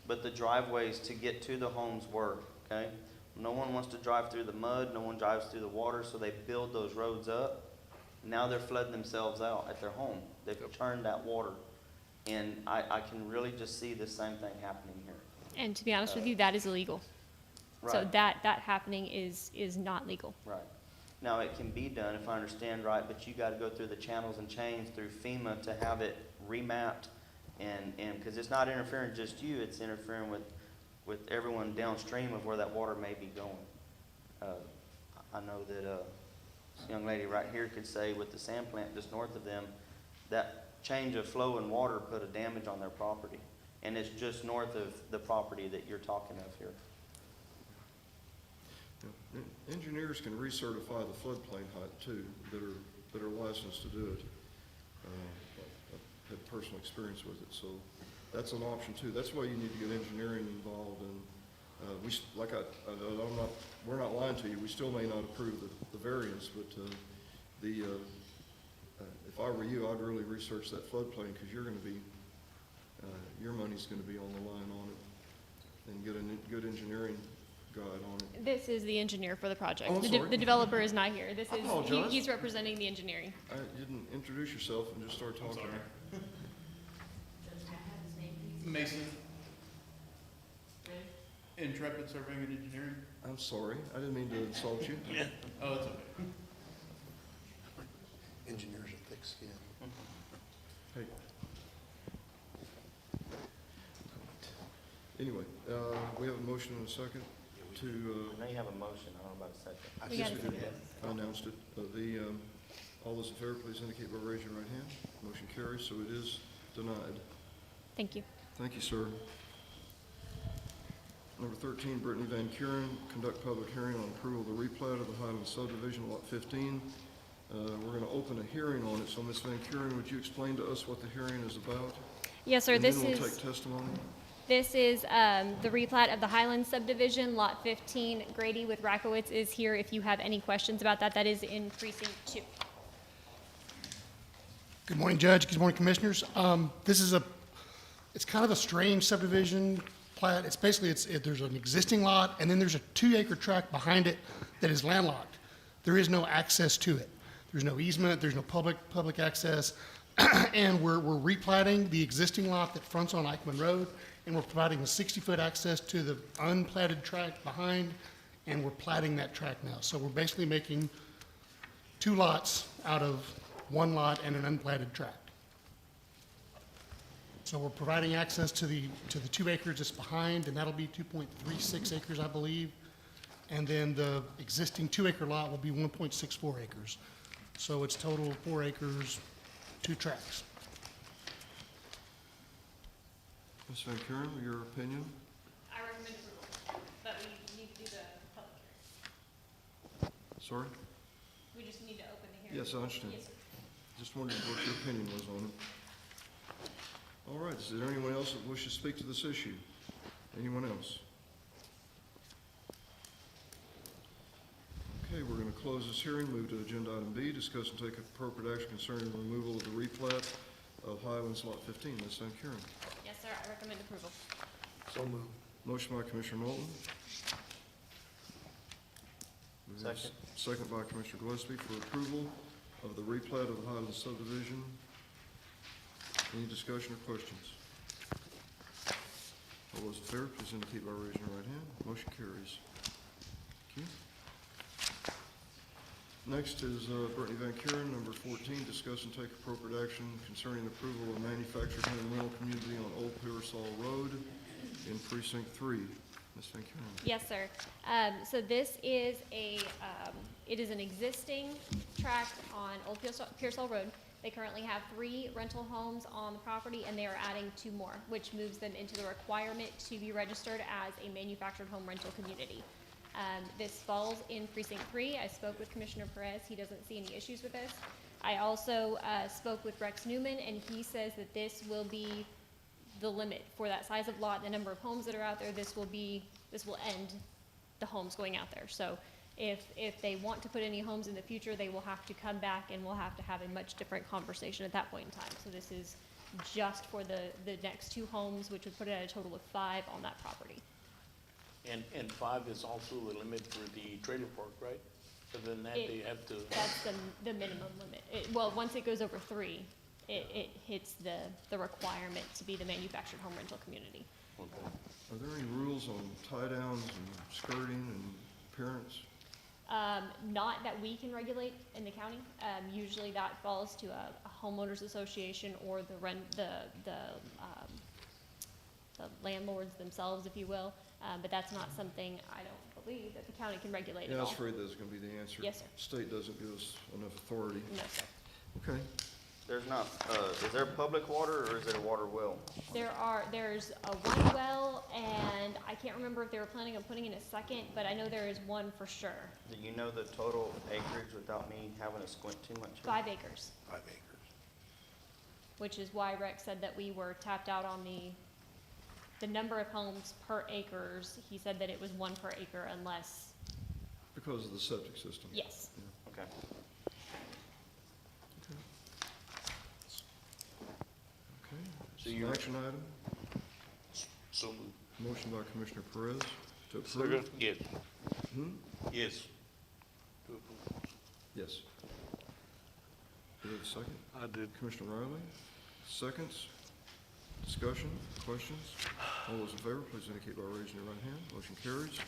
but the driveways to get to the homes were, okay? No one wants to drive through the mud, no one drives through the water, so they build those roads up. Now they're flooding themselves out at their home. They've turned that water. And I can really just see the same thing happening here. And to be honest with you, that is illegal. So Right. that happening is not legal. Right. Now, it can be done, if I understand right, but you gotta go through the channels and chains through FEMA to have it remapped, and, because it's not interfering just you, it's interfering with everyone downstream of where that water may be going. I know that, this young lady right here could say with the sand plant just north of them, that change of flow and water put a damage on their property. And it's just north of the property that you're talking of here. Engineers can recertify the floodplain height too, that are licensed to do it. I've had personal experience with it, so that's an option too. That's why you need to get engineering involved, and we're not lying to you. We still may not approve the variance, but if I were you, I'd really research that floodplain, because you're going to be your money's going to be on the line on it, and get a good engineering guide on it. This is the engineer for the project. Oh, I'm sorry. The developer is not here. This I is, apologize. he's representing the engineering. You didn't introduce yourself and just start talking. Mason. Intrepid Surveying and Engineering. I'm sorry, I didn't mean to insult you. Oh, it's okay. Engineers are thick skin. Hey. Anyway, we have a motion and a second to, I know you have a motion, I don't know about a second. We yes, got a we did. second. I announced it. All those in favor, please indicate by raising your right hand. Motion carries, so it is denied. Thank you. Thank you, sir. Number 13, Brittany Van Kuren, conduct public hearing on approval of the replat of the Highland subdivision, lot 15. We're going to open a hearing on it, so Ms. Van Kuren, would you explain to us what the hearing is about? Yes, sir, And this then we'll is, take testimony. this is the replat of the Highlands subdivision, Lot 15. Grady with Rakowitz is here if you have any questions about that. That is in precinct 2. Good morning, Judge. Good morning, Commissioners. It's kind of a strange subdivision plat. It's basically, there's an existing lot, and then there's a 2-acre tract behind it that is landlocked. There is no access to it. There's no easement, there's no public access, and we're replatting the existing lot that fronts on Eichmann Road, and we're providing a 60-foot access to the unplatted tract behind, and we're platting that tract now. So we're basically making 2 lots out of 1 lot and an unplatted tract. So we're providing access to the 2 acres that's behind, and that'll be 2.36 acres, I believe. And then the existing 2-acre lot will be 1.64 acres. So it's total 4 acres, 2 tracts. Ms. Van Kuren, your opinion? I recommend approval, but we need to do the public hearing. Sorry? We just need to open the hearing. Yes, I understand. Yes, sir. Just wondered what your opinion was on it. All right, is there anyone else that wishes to speak to this issue? Anyone else? Okay, we're going to close this hearing, move to agenda item B, discuss and take appropriate action concerning the removal of the replat of Highlands Lot 15. Ms. Van Kuren. Yes, sir, I recommend approval. So moved. Motion by Commissioner Moulton. We have Second. Second by Commissioner Gillespie for approval of the replat of the Highlands subdivision. Any discussion or questions? All those in favor, please indicate by raising your right hand. Motion carries. Thank you. Next is Brittany Van Kuren, number 14, discuss and take appropriate action concerning approval of manufactured home rental community on Old Pearsall Road in Precinct 3. Ms. Van Kuren. Yes, sir. So this is it is an existing tract on Old Pearsall Road. They currently have 3 rental homes on the property, and they are adding 2 more, which moves them into the requirement to be registered as a manufactured home rental community. This falls in Precinct 3. I spoke with Commissioner Perez. He doesn't see any issues with this. I also spoke with Rex Newman, and he says that this will be the limit for that size of lot, the number of homes that are out there. This will end the homes going out there. So if they want to put any homes in the future, they will have to come back, and we'll have to have a much different conversation at that point in time. So this is just for the next 2 homes, which would put it at a total of 5 on that property. And 5 is also the limit for the trailer park, right? Other than that, they have to. That's the minimum limit. Well, once it goes over 3, it hits the requirement to be the manufactured home rental community. Okay. Are there any rules on tie downs and skirting and appearance? Not that we can regulate in the county. Usually that falls to a homeowners association or the landlords themselves, if you will. But that's not something I don't believe that the county can regulate at Yeah, I all. was afraid that was going to be the answer. Yes, sir. State doesn't give us enough authority. No, sir. Okay. There's not, is there public water or is it a water well? There's a 1 well, and I can't remember if they were planning on putting in a second, but I know there is 1 for sure. Do you know the total acreage without me having to squint too much? 5 acres, 5 acres. which is why Rex said that we were tapped out on the number of homes per acres. He said that it was 1 per acre unless, Because of the septic system. yes. Okay. Okay. So It's an you're- action item. So moved. Motion by Commissioner Perez to approve. Yes. Hmm? Yes. To approve. Yes. Do we have a second? I did. Commissioner Riley, seconds. Discussion, questions? All those in favor, please indicate by raising your right hand. Motion carries.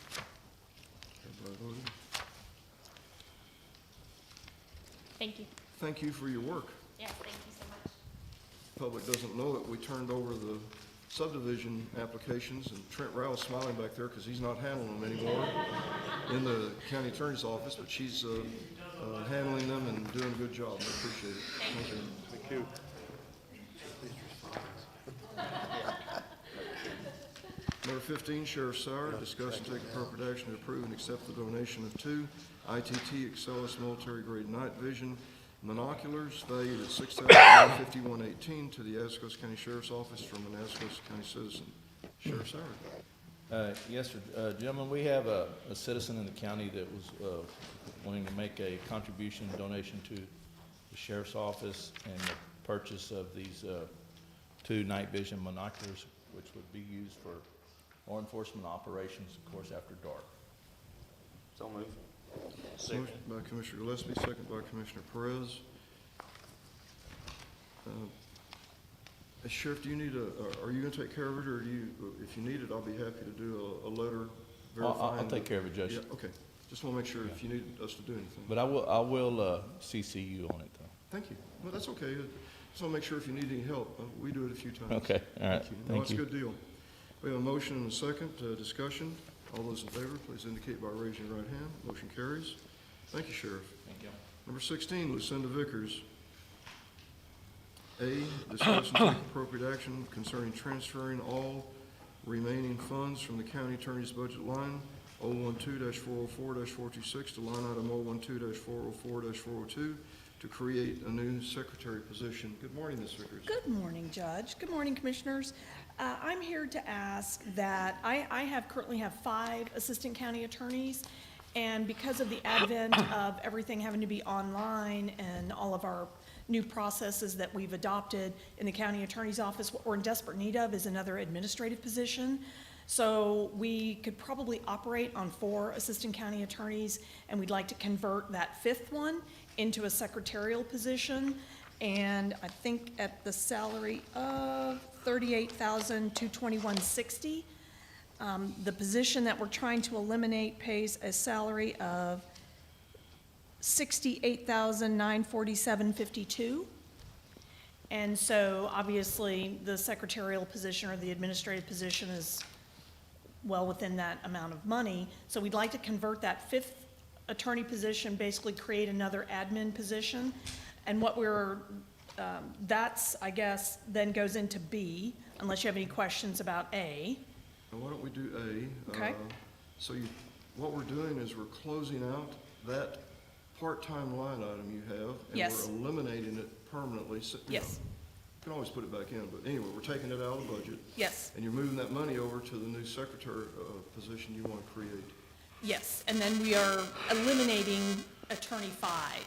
Everybody voted. Thank you. Thank you for your work. Yes, thank you so much. Public doesn't know that we turned over the subdivision applications, and Trent Rowe's smiling back there because he's not handling them anymore in the county attorney's office, but she's handling them and doing a good job. I appreciate it. Thank you. Thank you. Number 15, Sheriff Sauer, discuss and take appropriate action to approve and accept the donation of 2 ITT Excellus military grade night vision monoculars valued at $6,151.18 to the Atascosa County Sheriff's Office from an Atascosa County citizen. Sheriff Sauer. Yes, sir. Gentlemen, we have a citizen in the county that was wanting to make a contribution, donation to the sheriff's office and the purchase of these 2 night vision monoculars, which would be used for law enforcement operations, of course, after dark. So moved. Motion by Commissioner Gillespie, second by Commissioner Perez. Sheriff, do you need are you gonna take care of it, or if you need it, I'll be happy to do a letter verifying. I'll take care of it, Judge. Yeah, okay. Just wanna make sure if you need us to do anything. But I will CC you on it, though. Thank you. Well, that's okay. Just wanna make sure if you need any help. We do it a few times. Okay, all right. Thank you. No, Thank that's a you. good deal. We have a motion and a second, discussion. All those in favor, please indicate by raising your right hand. Motion carries. Thank you, Sheriff. Thank you. Number 16, Lucinda Vickers. A, discuss and take appropriate action concerning transferring all remaining funds from the county attorney's budget line 012-404-426 to line item 012-404-402 to create a new secretary position. Good morning, Ms. Vickers. Good morning, Judge. Good morning, Commissioners. I'm here to ask that I currently have 5 assistant county attorneys, and because of the advent of everything having to be online and all of our new processes that we've adopted in the county attorney's office, what we're in desperate need of is another administrative position. So we could probably operate on 4 assistant county attorneys, and we'd like to convert that 5th one into a secretarial position, and I think at the salary of $38,221.60. The position that we're trying to eliminate pays a salary of $68,947.52. And so obviously the secretarial position or the administrative position is well within that amount of money. So we'd like to convert that 5th attorney position, basically create another admin position. And what that's, I guess, then goes into B, unless you have any questions about A. Now, why don't we do A? Okay. What we're doing is we're closing out that part-time line item you have. Yes. And we're eliminating it permanently. Yes. You can always put it back in, but anyway, we're taking it out of the budget. Yes. And you're moving that money over to the new secretary position you want to create. Yes, and then we are eliminating Attorney 5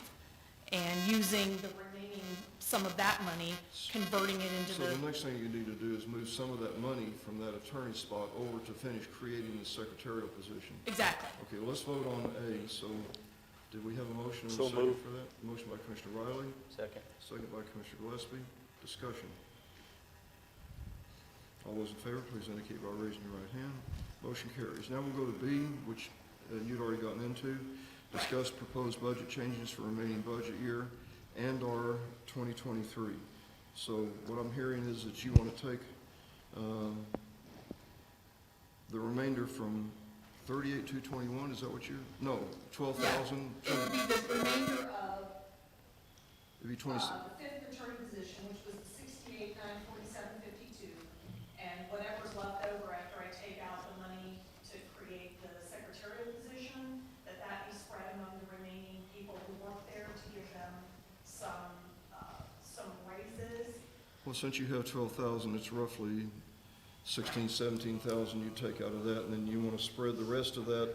and using the remaining, some of that money, converting it into So the next thing you need to do is move some of that money from that attorney spot over to finish creating the secretarial position. Exactly. Okay, well, let's vote on A. So did we have a motion and a So second moved. for that? Motion by Commissioner Riley, Second. second by Commissioner Gillespie. Discussion. All those in favor, please indicate by raising your right hand. Motion carries. Now we'll go to B, which you'd already gotten into. Discuss proposed budget changes for remaining budget year and our 2023. So what I'm hearing is that you want to take the remainder from 38,221, is that what you, no, 12,000? It would be the remainder of It'd be 20, the 5th attorney position, which was the $68,947.52, and whatever's left over after I take out the money to create the secretarial position, that be spread among the remaining people who work there to give them some raises. well, since you have 12,000, it's roughly 16, 17,000 you take out of that, and then you want to spread the rest of that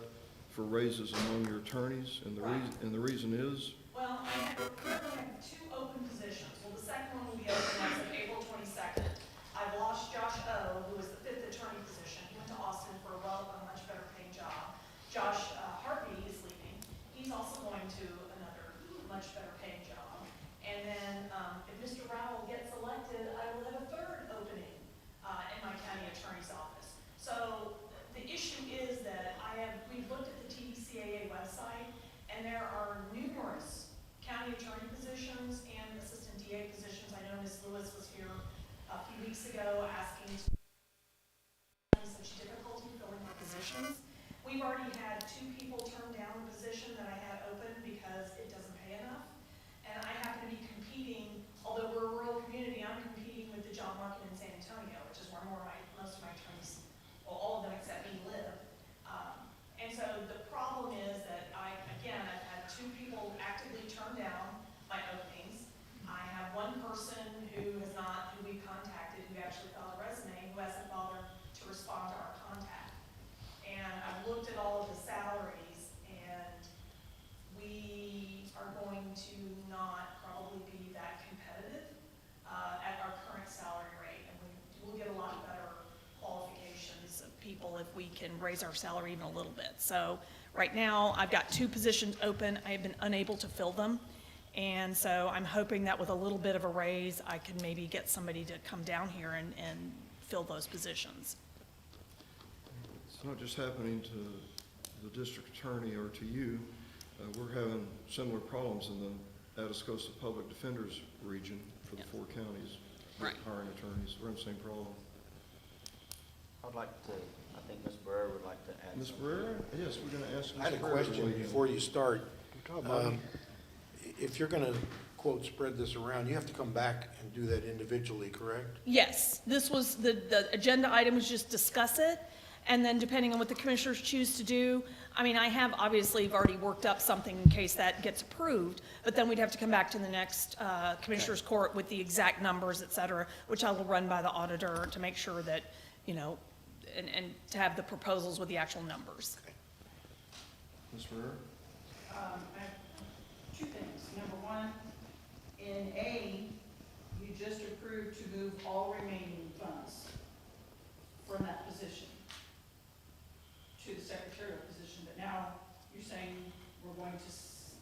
for raises among your attorneys, and the reason is? Well, I currently have 2 open positions. Well, the second one will be open as of April 22nd. I've lost Josh O., who was the 5th attorney position. He went to Austin for a much better paying job. Josh Harvey is leaving. He's also going to another much better paying job. And then if Mr. Rowell gets elected, I will have a 3rd opening in my county attorney's office. So the issue is that we've looked at the TDCAA website, and there are numerous people if we can raise our salary even a little bit. So right now, I've got 2 positions open. I have been unable to fill them. And so I'm hoping that with a little bit of a raise, I can maybe get somebody to come down here and fill those positions. It's not just happening to the district attorney or to you. We're having similar problems in the Atascosa Public Defenders region for the 4 counties. Right. Hiring attorneys, we're in the same problem. I'd like to, I think Ms. Barrera would like to add Ms. something. Barrera? Yes, we're gonna ask I had Ms. a Barrera to question weigh in. before you start. If you're gonna, quote, spread this around, you have to come back and do that individually, correct? Yes, this was, the agenda item was just discuss it, and then depending on what the commissioners choose to do, I mean, I have obviously already worked up something in case that gets approved, but then we'd have to come back to the next commissioners court with the exact numbers, et cetera, which I will run by the auditor to make sure that, you know, and to have the proposals with the actual numbers. Ms. Barrera? I have 2 things. Number 1, in A, you just approved to move all remaining funds from that position to the secretarial position, but now you're saying we're going to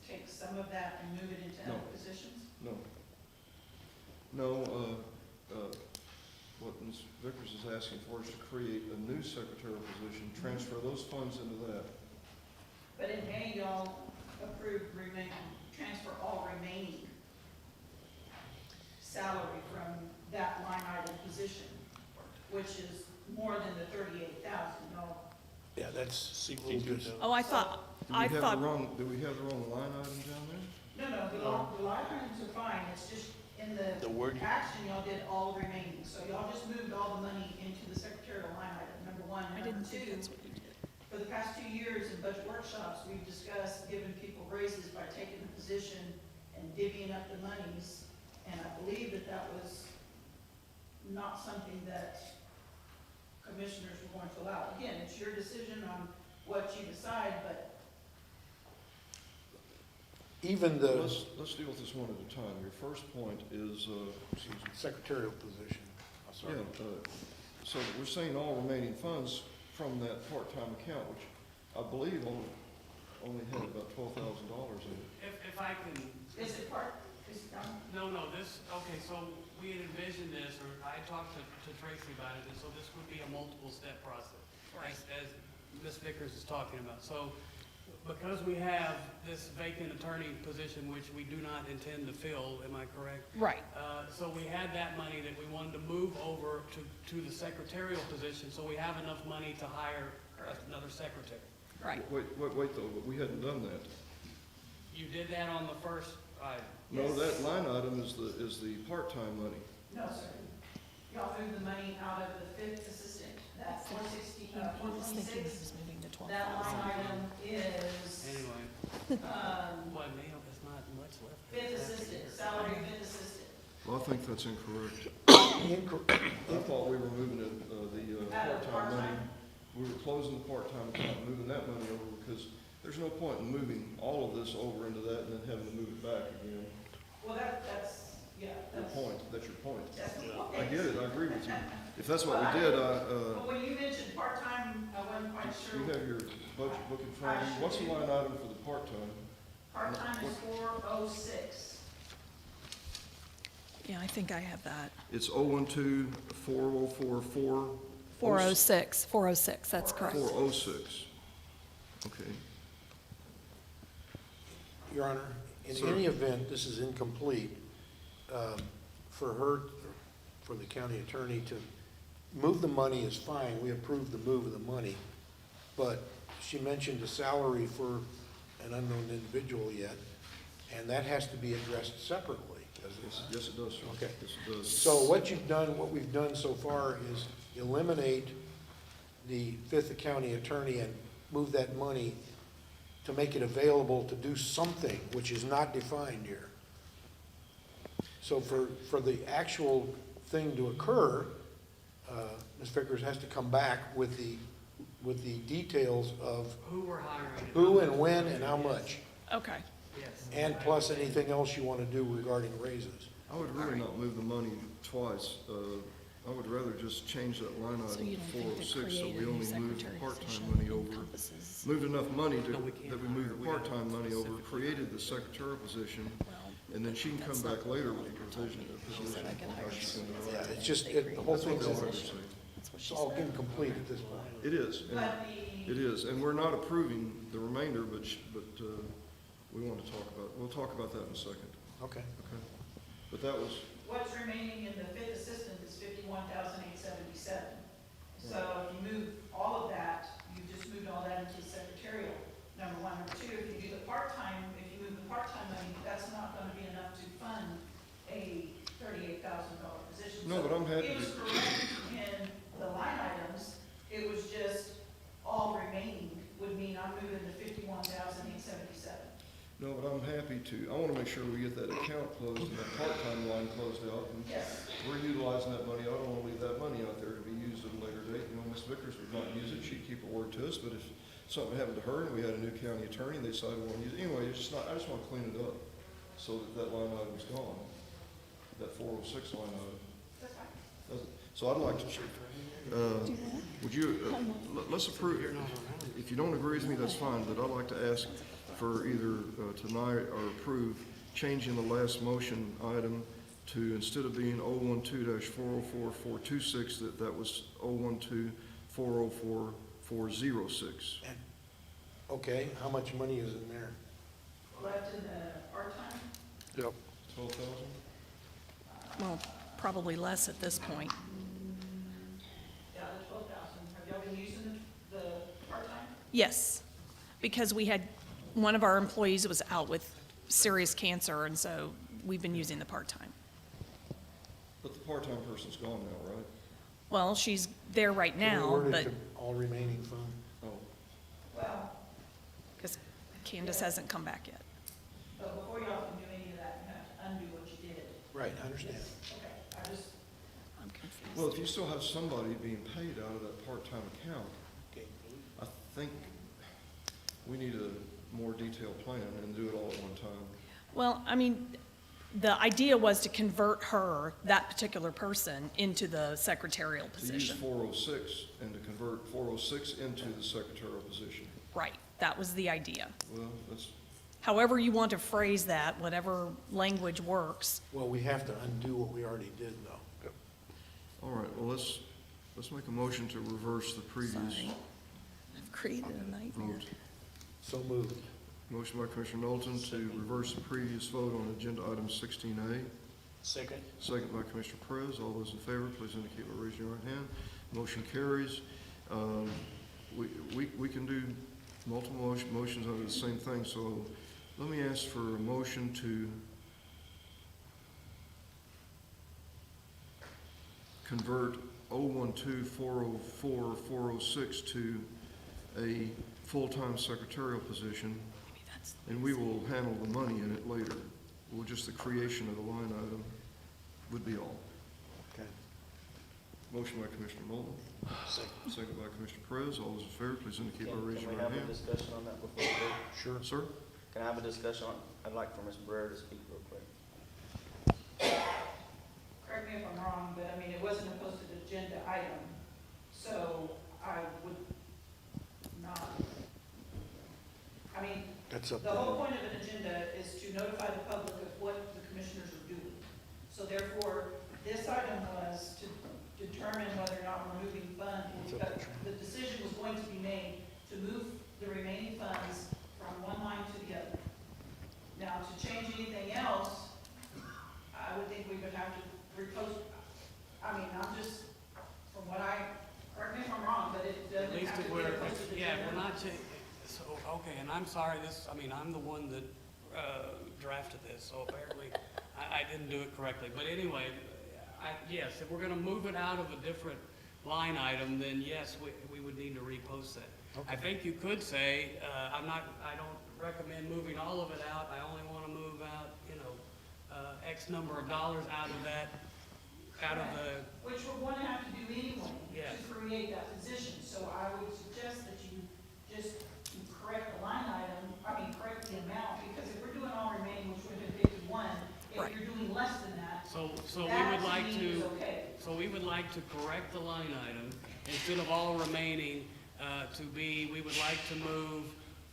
take some of that and move it into No. other positions? No. No, what Ms. Vickers is asking for is to create a new secretarial position, transfer those funds into that. But in A, y'all approved transfer all remaining salary from that line item position, which is more than the 38,000, y'all. Yeah, that's a little bit. Oh, I thought, Do we have the wrong line item down there? No, the line items are fine, it's just in The word- action, y'all did all remaining, so y'all just moved all the money into the secretarial line item, number 1. I And didn't number think 2, that's what you did. for the past 2 years in budget workshops, we've discussed giving people raises by taking the position and divvying up the monies, and I believe that that was not something that commissioners were going to allow. Again, it's your decision on what you decide, but Even the Let's deal with this one at a time. Your first point is, secretarial position, I'm sorry. so that we're saying all remaining funds from that part-time account, which I believe only had about $12,000 in it. If I can, is it part, is it, no, this, okay, so we had envisioned this, or I talked to Tracy about it, and so this would be a multiple-step process, as Ms. Vickers is talking about. So because we have this vacant attorney position, which we do not intend to fill, am I correct? Right. So we had that money that we wanted to move over to the secretarial position, so we have enough money to hire another secretary. Right. Wait though, but we hadn't done that. You did that on the first item. No, that line item is the part-time money. no, sir. Y'all moved the money out of the 5th assistant, that 460, He was thinking he 426. was moving to 12,000. That line item is, Anyway, boy, man, there's not much left. 5th assistant, salary 5th assistant. Well, I think that's incorrect. I thought we were moving the part-time money. We were closing the part-time account, and moving that money over, because there's no point in moving all of this over into that and then having to move it back again. Well, that's, yeah, Your that's. point, that's your point. That's the point. I get it, I agree with you. If that's what we did, But when you mentioned part-time, I wasn't quite you sure. have your budget book in front of you. What's the line item for the part-time? Part-time is 406. Yeah, I think I have that. It's 012-4044. 406, that's correct. 406. Okay. Your Honor, in Sir. any event, this is incomplete. For the county attorney to move the money is fine, we approve the move of the money, but she mentioned a salary for an unknown individual yet, and that has to be addressed separately, doesn't it? Yes, it does, sir. Okay. Yes, it does. So what we've done so far is eliminate the 5th county attorney and move that money to make it available to do something which is not defined here. So for the actual thing to occur, Ms. Vickers has to come back with the details of Who we're hiring. who and when and how much, Okay. Yes. and plus anything else you want to do regarding raises. I would really not move the money twice. I would rather just change that line So item you to don't think to 406, so create we a new only move the secretary part-time position money over. encompasses- Moved enough money to, No, we can't that we move hire. the We gotta part-time money over, specifically created hire. the secretarial position, Well, and then she can come that's back not later what with they the told position. me. the She said I position, can how hire she's someone. gonna do Yeah, it. it's just, They the create whole That's thing what I is, wanted to say. That's what it's she all said. incomplete at this point. It is, and But it is, and we're not approving the remainder, but, we want to talk about, we'll talk about that in a second, Okay. okay? But that was, what's remaining in the fifth assistant is 51,877. So if you move all of that, you just moved all that into secretarial, number one. Number two, if you do the part-time, if you move the part-time money, that's not gonna be enough to fund a $38,000 position. No, but I'm happy It was to- correct in the line items, it was just all remaining would mean I'm moving the 51,877. no, but I'm happy to, I want to make sure we get that account closed and that part-time line closed out. And Yes. we're utilizing that money, I don't want to leave that money out there to be used at a later date. You know, Ms. Vickers would not use it, she'd keep her word to us, but if something happened to her and we had a new county attorney and they decided to want to use it, anyway, it's just not, I just want to clean it up so that that line item's gone, that 406 line item. That's fine. Doesn't- So I'd like to, would you, let's approve, if you don't agree with me, that's fine, but I'd like to ask for either tonight or approve changing the last motion item to, instead of being 012-404-426, that was 012-404-406. Okay, how much money is in there? Left in the part-time? Yep. 12,000? Well, probably less at this point. Yeah, the 12,000. Have y'all been using the part-time? Yes, because we had, one of our employees was out with serious cancer, and so we've been using the part-time. But the part-time person's gone now, right? Well, she's there right now, Worded but, to all remaining fund. Oh, Well, because Candace hasn't come back yet. but before y'all can do any of that, you have to undo what you did. Right, I understand. Okay, I just, I'm confused. well, if you still have somebody being paid out of that part-time account, Okay. I think we need a more detailed plan and do it all at one time. Well, I mean, the idea was to convert her, that particular person, into the secretarial To use position. 406 and to convert 406 into the secretarial position. Right, that was the idea. Well, that's, However you want to phrase that, whatever language works. Well, we have to undo what we already did, though. all right, well, let's make a motion to reverse the previous Sorry. I've created a nightmare. vote. So moved. Motion by Commissioner Knowlton to reverse the previous vote on agenda item 16A. Second. Second by Commissioner Perez. All those in favor, please indicate by raising your right hand. Motion carries. We can do multiple motions under the same thing, so let me ask for a motion to convert 012-404-406 to a full-time secretarial position, Maybe that's, and we will handle the money in it later. Well, just the creation of the line item would be all. Okay. Motion by Commissioner Knowlton, Second. second by Commissioner Perez. All those in favor, please indicate by Can raising we your have right a hand. discussion on that before we vote? Sure. Sir? Can I have a discussion on, I'd like for Ms. Barrera to speak real quick. correct me if I'm wrong, but I mean, it wasn't a posted agenda item, so I would not, I mean, That's up the to whole you. point of an agenda is to notify the public of what the commissioners are doing. So therefore, this item was to determine whether or not we're moving funds. The decision was going to be made to move the remaining funds from one line to the other. Now, to change anything else, I would think we would have to repost, I mean, I'm just, from what correct me if I'm wrong, but it At doesn't least have if to be we're, a posted yeah, agenda. we're not changing, so, okay, and I'm sorry, I'm the one that drafted this, so apparently I didn't do it correctly. But anyway, yes, if we're gonna move it out of a different line item, then yes, we would need to repost that. I think you could say, I don't recommend moving all of it out, I only wanna move out, X number of dollars out of that, out of the, Which we're going to have to do anyway, Yes. to create that position. So I would suggest that you just correct the line item, correct the amount, because if we're doing all remaining, which would have been 51, if Right. you're doing less than that, So we That would like to me is to, okay. so we would like to correct the line item, instead of all remaining, to be, we would like to move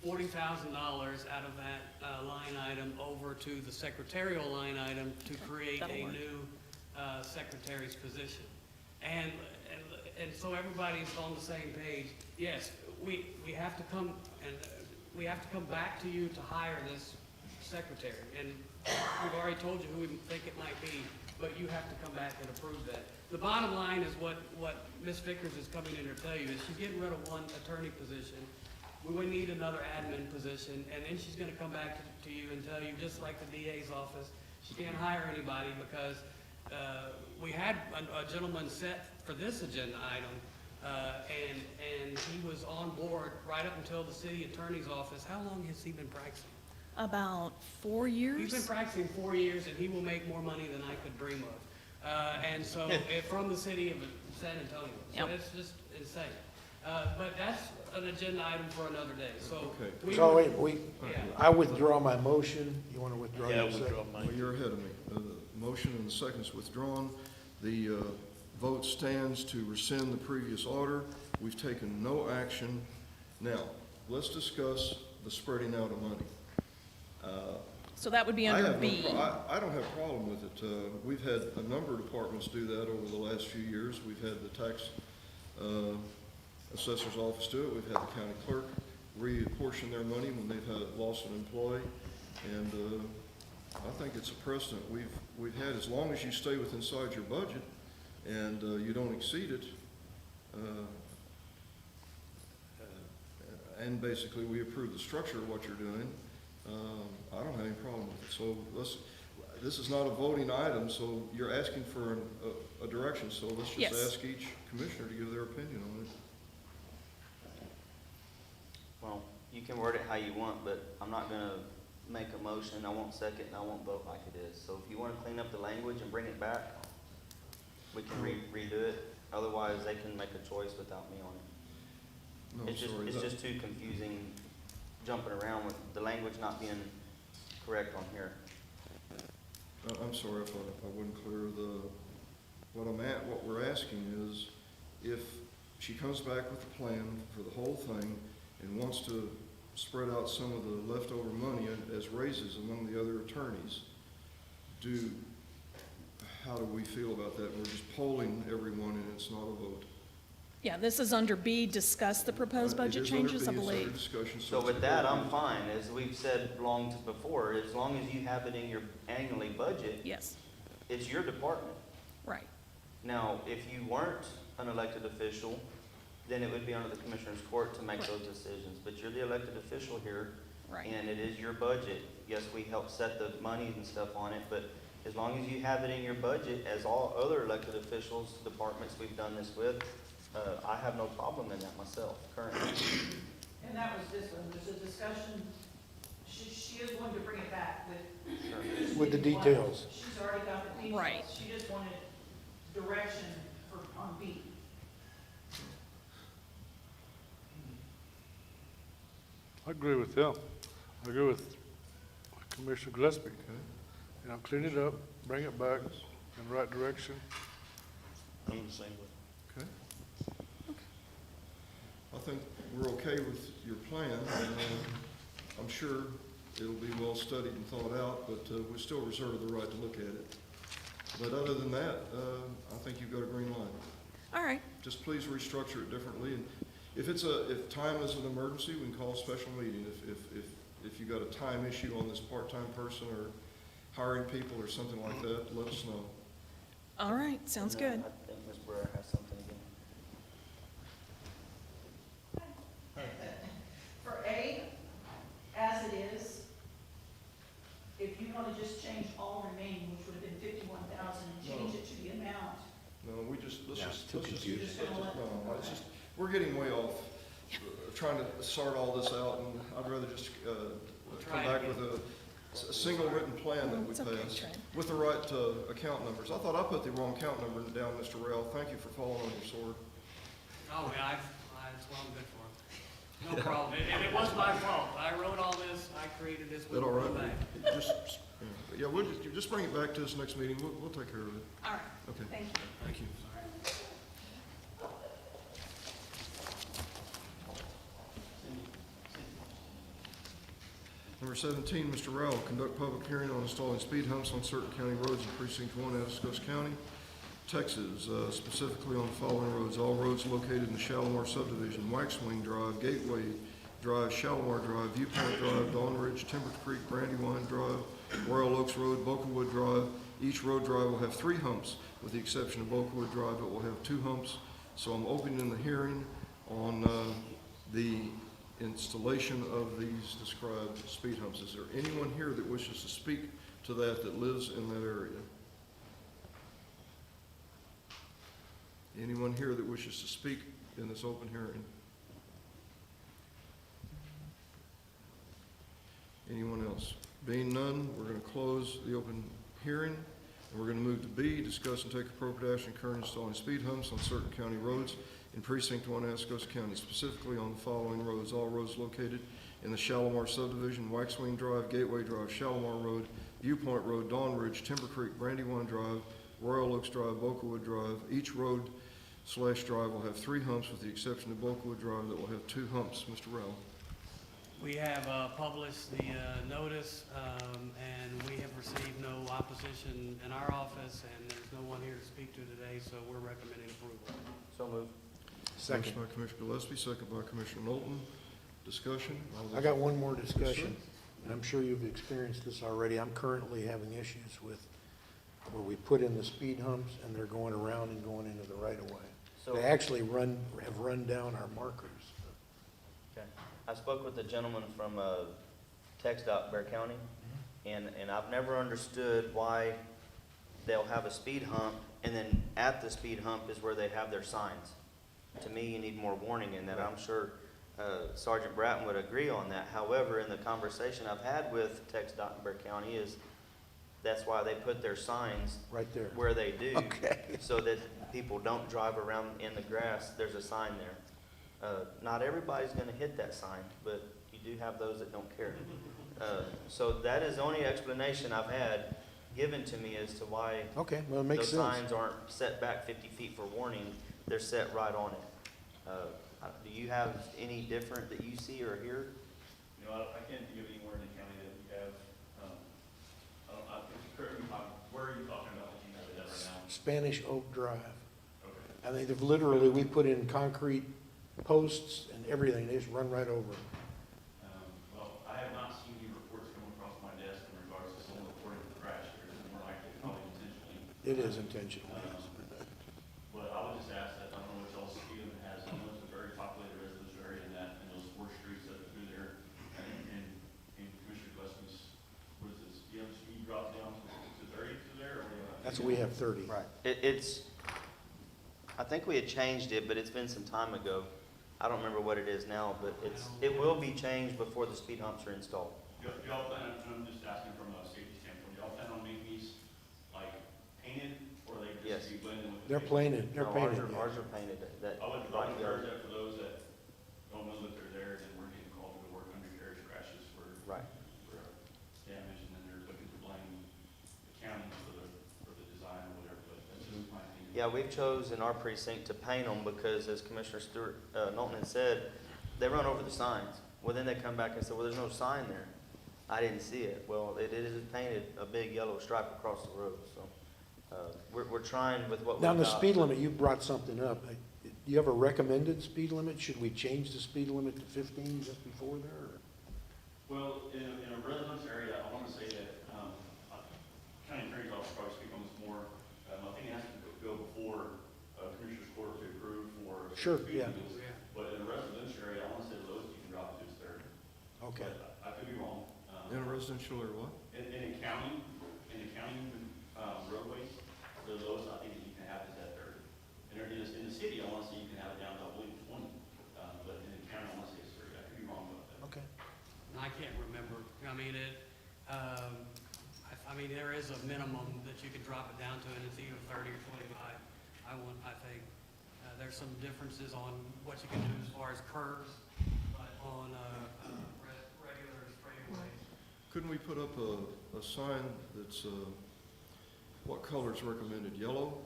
$40,000 out of that, line item over to the secretarial line item to create That'll a work. new, secretary's position. And so everybody's on the same page. Yes, we have to come, and we have to come back to you to hire this secretary. And we've already told you who we think it might be, but you have to come back and approve that. The bottom line is what Ms. Vickers is coming in to tell you, is she's getting rid of one attorney position. We would need another admin position, and then she's gonna come back to you and tell you, just like the DA's office, she can't hire anybody because, we had a gentleman set for this agenda item, and he was on board right up until the city attorney's office. How long has he been practicing? About 4 years? He's been practicing 4 years, and he will make more money than I could dream of. And so, from the city of San Antonio. So Yep. it's just insane. But that's an agenda item for another day, so. Okay. we So would- wait, Yeah. I withdraw my motion. You want to withdraw Yeah, your second? withdraw Well, mine. you're ahead of me. The motion and the second's withdrawn. The vote stands to rescind the previous order. We've taken no action. Now, let's discuss the spreading out of money. So that would be I under have B. I don't have a problem with it. We've had a number of departments do that over the last few years. We've had the tax assessor's office do it. We've had the county clerk reapportion their money when they've lost an employee. And I think it's a precedent we've had, as long as you stay inside your budget and you don't exceed it. And basically, we approve the structure of what you're doing. I don't have any problem with it. So this is not a voting item, so you're asking for a direction. So let's just Yes. ask each commissioner to give their opinion on it. Well, you can word it how you want, but I'm not gonna make a motion, I won't second, and I won't vote like it is. So if you wanna clean up the language and bring it back, we can redo it. Otherwise, they can make a choice without me on it. No, It's just, sorry. it's just too confusing, jumping around with the language not being correct on here. I'm sorry if I wasn't clear. What we're asking is, if she comes back with a plan for the whole thing and wants to spread out some of the leftover money as raises among the other attorneys, how do we feel about that? We're just polling everyone and it's not a vote. Yeah, this is under B, discuss the proposed budget changes, I It is under B, believe. it's under discussion. So it's with a that, vote. I'm fine, as we've said long before, as long as you have it in your annually budget, Yes, it's your department. right. Now, if you weren't an elected official, then it would be under the commissioner's court to make Right. those decisions. But you're the elected official here, Right. and it is your budget. Yes, we help set the money and stuff on it, but as long as you have it in your budget, as all other elected officials, departments we've done this with, I have no problem in that myself currently. And that was this one, there's a discussion, she is going to bring it back with. With the details. She's already got the details. Right. She just wanted direction on B. I agree with them. I agree with Commissioner Gillespie. You know, clean it up, bring it back in the right direction. I'm the same way. Okay. I think we're okay with your plan. I'm sure it'll be well studied and thought out, but we still reserve the right to look at it. But other than that, I think you've got a green light. All right, Just please restructure it differently. And if time is an emergency, we can call a special meeting. If you got a time issue on this part-time person or hiring people or something like that, let us know. all right, sounds And then good. I think Ms. Brewer has something again. For A, as it is, if you want to just change all remaining, which would have been 51,000, and change it to the amount. No, let's just, No, we're getting way off, trying to sort all this out, and I'd rather just, come back with a single written plan that we It's okay, pass, Trent. with the right, account numbers. I thought I put the wrong account number down, Mr. Rail. Thank you for falling on your sword. Oh, yeah, that's what I'm good for. No problem. And it was my fault. I wrote all this, I created this. Is that all right? Back. Just But yeah, we'll just bring it back to us next meeting. We'll take care of it. All right, Okay. thank you. Thank you. Number 17, Mr. Rowell, conduct public hearing on installing speed humps on certain county roads in precinct 1, Atascosa County, Texas, specifically on the following roads. All roads located in the Shalimar subdivision: Waxwing Drive, Gateway Drive, Shalimar Drive, Viewpoint Drive, Dawn Ridge, Timber Creek, Brandywine Drive, Royal Oaks Road, Bocawood Drive. Each road drive will have 3 humps, with the exception of Bocawood Drive, it will have 2 humps. So I'm opening the hearing on the installation of these described speed humps. Is there anyone here that wishes to speak to that lives in that area? Anyone here that wishes to speak in this open hearing? Anyone else? Being none, we're going to close the open hearing, and we're going to move to B, discuss and take appropriate action concerning installing speed humps on certain county roads in Precinct 1, Atascosa County, specifically on the following roads. All roads located in the Shalimar subdivision: Waxwing Drive, Gateway Drive, Shalimar Road, Viewpoint Road, Dawn Ridge, Timber Creek, Brandywine Drive, Royal Oaks Drive, Bocawood Drive. Each road/drive will have 3 humps, with the exception of Bocawood Drive that will have 2 humps. Mr. Rowell. We have published the notice, and we have received no opposition in our office, and there's no one here to speak to today, so we're recommending approval. So moved. Motion by Commissioner Gillespie, second by Commissioner Knowlton. Discussion? I got one more discussion, and I'm sure you've experienced this already. I'm currently having issues with where we put in the speed humps and they're going around and going into the right of way. So- They actually have run down our markers. Okay. I spoke with the gentleman from TxDOT Bear County, and I've never understood why they'll have a speed hump, and then at the speed hump is where they have their signs. To me, you need more warning in that. I'm sure Sergeant Bratton would agree on that. However, in the conversation I've had with TxDOT in Bear County is that's why they put their signs Right there. where they do, Okay. so that people don't drive around in the grass. There's a sign there. Not everybody's gonna hit that sign, but you do have those that don't care. So that is the only explanation I've had given to me as to why Okay, well, it makes those sense. signs aren't set back 50 feet for warning. They're set right on it. Do you have any different that you see or hear? You know, I can't think of anywhere in the county that we have, where are you talking about that you have it at right now? Spanish Oak Drive. Okay. I mean, they've literally, we put in concrete posts and everything, they just run right over. Well, I have not seen any reports come across my desk in regards to someone reporting the crash here. It's more likely probably intentionally. It is intentional. But I would just ask that, I don't know what y'all's feeling has, I know it's a very populated residential area in that, and those 4 streets that are through there, and Commissioner Gillespie's, what is this, you know, speed drop down to 30 through there, or? That's what we have 30. Right. It's, I think we had changed it, but it's been some time ago. I don't remember what it is now, but it will be changed before the speed humps are installed. Do y'all plan on, I'm just asking from a safety standpoint, do y'all plan on making these, like, painted, or they Yes. just be blending with the? They're paint? painted, they're No, painted. yeah. Ours are painted. That I would right encourage there. that for those that don't know that they're there, and we're getting called to work under carriage crashes for Right. damage, and then they're looking to blame the county for the design or whatever, but that's just my opinion. Yeah, we've chose in our precinct to paint them because, as Commissioner Knowlton had said, they run over the signs. Well, then they come back and say, well, there's no sign there. I didn't see it. Well, it is painted a big yellow stripe across the road, so we're trying with what we've Now, got. the speed limit, you brought something up. Do you have a recommended speed limit? Should we change the speed limit to 15 just before there? or? Well, in a residence area, I want to say that, county attorney's office probably speak on this more. I think it has to go before Commissioner's Court to approve for. Sure, speed yeah. limits. But in a residential area, I want to say the lowest you can drop it to is 30. Okay. But I could be wrong. In a residential or what? In the county roadways, the lowest I think that you can have is at 30. In the city, I want to say you can have it down to, I believe, 20. But in the county, I want to say it's 30. I could be wrong about that. Okay. I can't remember. I mean, I mean, there is a minimum that you can drop it down to, and it's either 30 or 25. I think there's some differences on what you can do as far as curves, but on regular straightaways. couldn't we put up a sign that's, what color is recommended, yellow?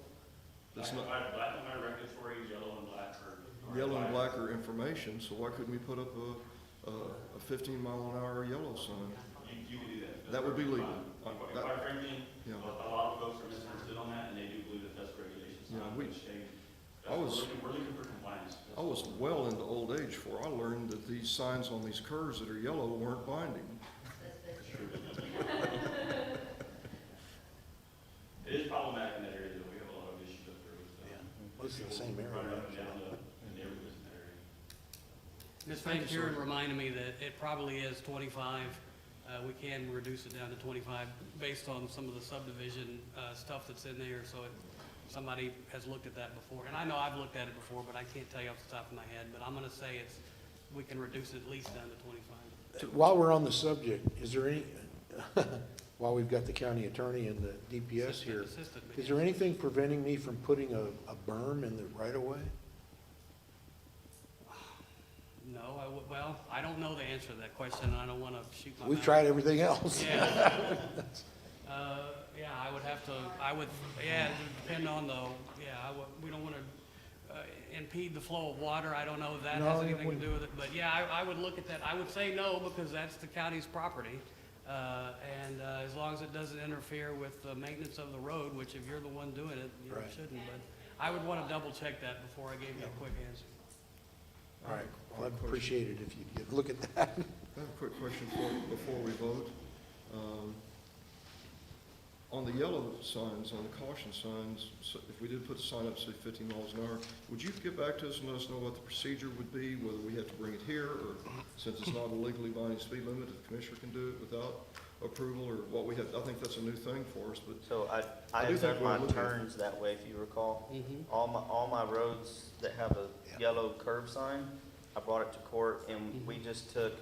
That's not, Black and white regulatory, yellow and black are. yellow and black are information, so why couldn't we put up a 15-mile-an-hour yellow sign? You can do that. That would be legal. Quite frankly, Yeah. a lot of folks are misunderstood on that, and they do believe that that's regulations. Yeah, not we- which they- I was- We're looking for compliance. I was well into old age before I learned that these signs on these curves that are yellow weren't binding. It is problematic in that area, though. We have a lot of issues up there with, This is the same area, running up and actually. down the neighborhoods in that area. Ms. Van Kuren reminded me that it probably is 25. We can reduce it down to 25 based on some of the subdivision stuff that's in there. So somebody has looked at that before. And I know I've looked at it before, but I can't tell you off the top of my head. But I'm going to say we can reduce it at least down to 25. While we're on the subject, is there any, while we've got the county attorney and the DPS here, Assistant, is there anything preventing me from putting a berm in the right of way? No, well, I don't know the answer to that question, and I don't want to shoot my We've mouth. tried everything else. Yeah. Yeah, I would have to, yeah, it would depend on we don't want to impede the flow of water. I don't know if that No, has it anything to wouldn't. do with it, but yeah, I would look at that. I would say no, because that's the county's property. And as long as it doesn't interfere with the maintenance of the road, which if you're the one doing it, you Right. shouldn't. But I would want to double check that before I gave you a quick answer. All right, well, I'd appreciate it if you'd look at that. I have a quick question before we vote. On the yellow signs, on the caution signs, so if we did put a sign up, say 15 miles an hour, would you get back to us and let us know what the procedure would be, whether we have to bring it here, or since it's not a legally binding speed limit, if the commissioner can do it without approval, or what we have? I think that's a new thing for us, but So I do have think done we'll my look at it. turns that way, if you recall. Mhm. All my roads that have a yellow curb sign, I brought it to court, and we just took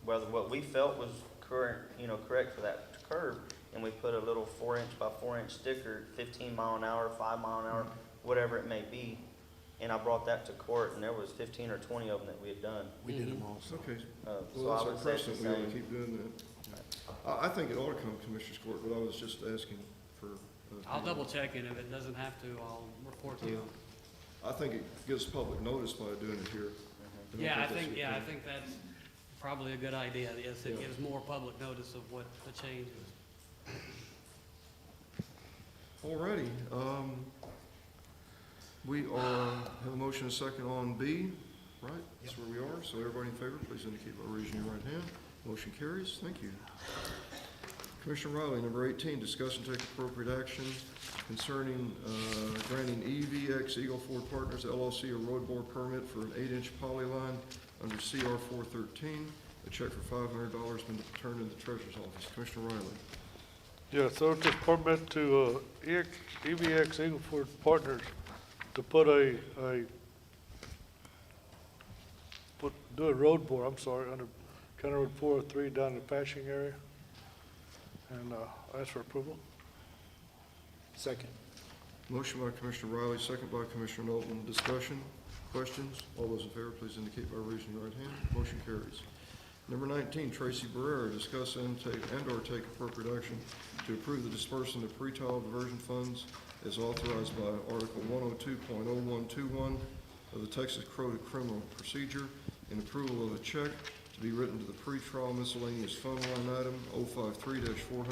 what we felt was correct for that curb, and we put a little 4-inch by 4-inch sticker, 15 mile an hour, 5 mile an hour, whatever it may be. And I brought that to court, and there was 15 or 20 of them that we had done. We did them also. okay. So Well, I that's our would say it's the precedent, we ought to same. keep doing that. I think it ought to come to Commissioner's Court, but I was just asking for. I'll double check it. If it doesn't have to, I'll report to you. I think it gives public notice by doing it here. don't Yeah, I that's think the- that's probably a good idea. Yes, it Yeah. gives more public notice of what the change is. Alrighty, we have a motion and a second on B, right? That's where we are, so everybody in favor, please indicate by raising your right hand. Motion carries, thank you. Commissioner Riley, number 18, discuss and take appropriate action concerning granting EVX Eagle Ford Partners LLC a road bore permit for an 8-inch poly line under CR 413. A check for $500 been returned in the treasurer's office. Commissioner Riley. Yeah, so this permit to EVX Eagle Ford Partners to put do a road bore, under County Road 403 down the patching area. And ask for approval. Second. Motion by Commissioner Riley, second by Commissioner Knowlton. Discussion, questions? All those in favor, please indicate by raising your right hand. Motion carries. Number 19, Tracy Barrera, discuss and/or take appropriate action to approve the disbursement of pre-trial diversion funds as authorized by Article 102.0121 of the Texas Code of Criminal Procedure, and approval of a check to be written to the pre-trial miscellaneous fund line item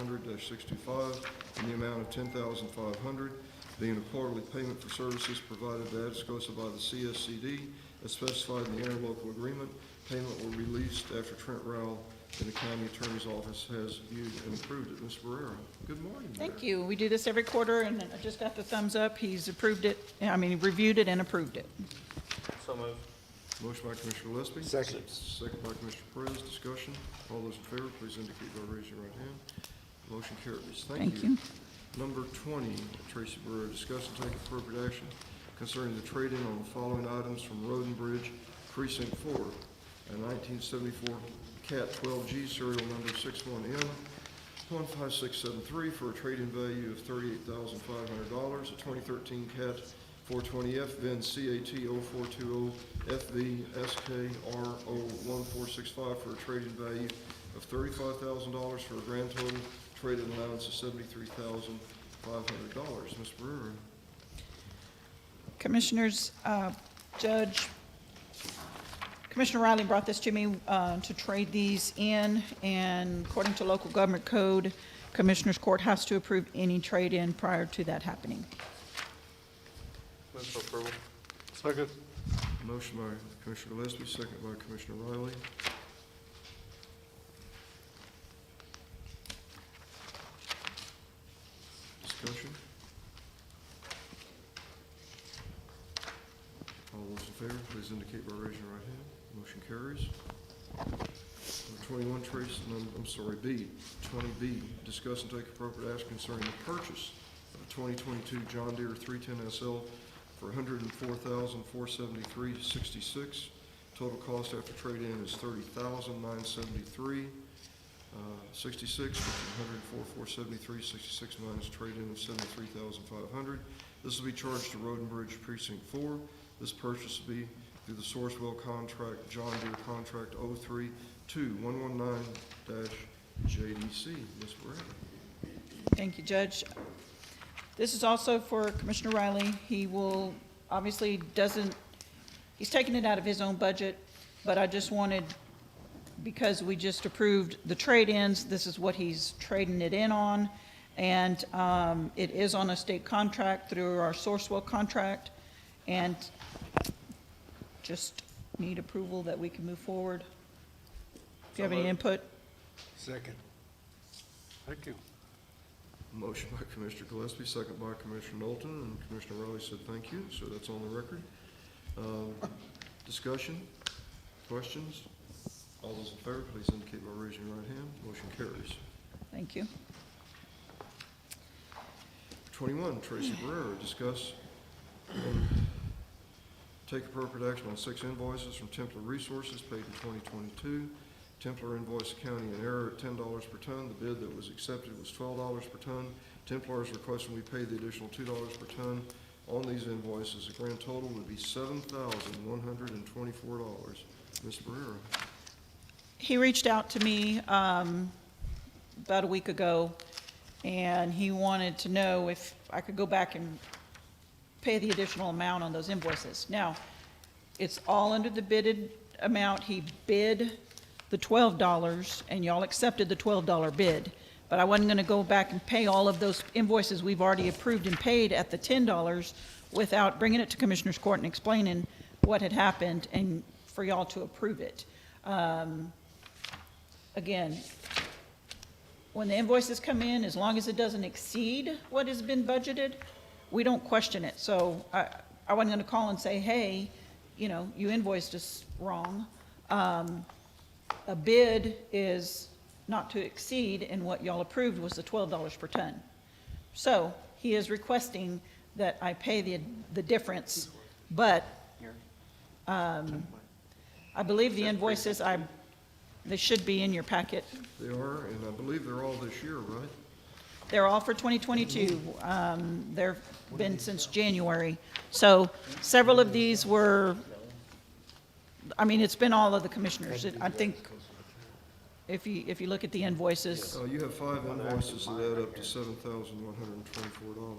053-400-625 in the amount of $10,500, being a quarterly payment for services provided to Atascosa by the CSCD as specified in the interlocal agreement. Payment will be released after Trent Rowell in the county attorney's office has viewed and approved it. Ms. Barrera, good morning. Thank you. We do this every quarter, and I just got the thumbs up. He's approved it, he reviewed it and approved it. So moved. Motion by Commissioner Gillespie. Second. Second by Commissioner Perez. Discussion. All those in favor, please indicate by raising your right hand. Motion carries. Thank you. Number 20, Tracy Barrera, discuss and take appropriate action concerning the trade-in on the following items from Road and Bridge Precinct 4, a 1974 Cat 12G serial number 61M 15673 for a trade-in value of $38,500. A 2013 Cat 420F VIN CAT 0420 FV SKRO 1465 for a trade-in value of $35,000 for a grand total trade-in allowance of $73,500. Ms. Brewer. Commissioners, Judge, Commissioner Riley brought this to me to trade these in, and according to local government code, Commissioners Court has to approve any trade-in prior to that happening. Move for approval. Second. Motion by Commissioner Gillespie, second by Commissioner Riley. Discussion? All those in favor, please indicate by raising your right hand. Motion carries. Number 21, Trace, I'm sorry, B, 20B, discuss and take appropriate action concerning the purchase of a 2022 John Deere 310 SL for $104,473.66. Total cost after trade-in is $30,973.66, which is $104,473.66 minus trade-in of $73,500. This will be charged to Road and Bridge Precinct 4. This purchase will be through the Sourcewell contract, John Deere contract 032119-JDC. Ms. Brown. Thank you, Judge. This is also for Commissioner Riley. He will, obviously he's taking it out of his own budget, but I just wanted, because we just approved the trade-ins, this is what he's trading it in on. And it is on a state contract through our Sourcewell contract. And just need approval that we can move forward. Do you have any input? Second. Thank you. Motion by Commissioner Gillespie, second by Commissioner Knowlton, and Commissioner Riley said thank you, so that's on the record. Discussion? Questions? All those in favor, please indicate by raising your right hand. Motion carries. Thank you. 21, Tracy Barrera, discuss and take appropriate action on 6 invoices from Templar Resources paid in 2022. Templar invoiced county in error at $10 per ton. The bid that was accepted was $12 per ton. Templar is requesting we pay the additional $2 per ton on these invoices. The grand total would be $7,124. Ms. Barrera. He reached out to me about a week ago, and he wanted to know if I could go back and pay the additional amount on those invoices. Now, it's all under the bidded amount. He bid the $12, and y'all accepted the $12 bid. But I wasn't going to go back and pay all of those invoices we've already approved and paid at the $10 without bringing it to Commissioners Court and explaining what had happened and for y'all to approve it. Again, when the invoices come in, as long as it doesn't exceed what has been budgeted, we don't question it. So I wasn't going to call and say, hey, you know, you invoiced us wrong. A bid is not to exceed, and what y'all approved was the $12 per ton. So he is requesting that I pay the difference, but I believe the invoices, they should be in your packet. They are, and I believe they're all this year, right? They're all for 2022. They've been since January. So several of these were, I mean, it's been all of the commissioners. I think if you look at the invoices. You have 5 invoices that add up to $7,124.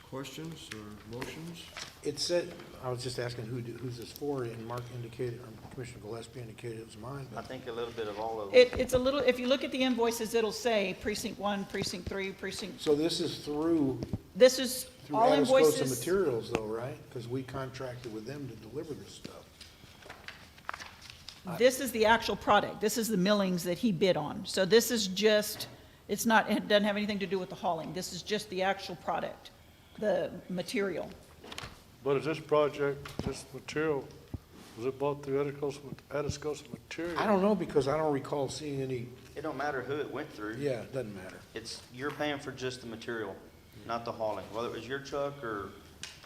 Questions or motions? It said, I was just asking who's this for, and Mark indicated, or Commissioner Gillespie indicated it was mine. I think a little bit of all of them. It's a little, if you look at the invoices, it'll say precinct 1, precinct 3, precinct. So this is through All Atascosa invoices. Materials though, right? Because we contracted with them to deliver this stuff. This is the actual product. This is the millings that he bid on. So this is just, it doesn't have anything to do with the hauling. This is just the actual product, the material. But is this project, this material, was it bought through Atascosa Material? I don't know, because I don't recall seeing any, It don't matter who it went through. yeah, it doesn't matter. You're paying for just the material, not the hauling, whether it was your truck or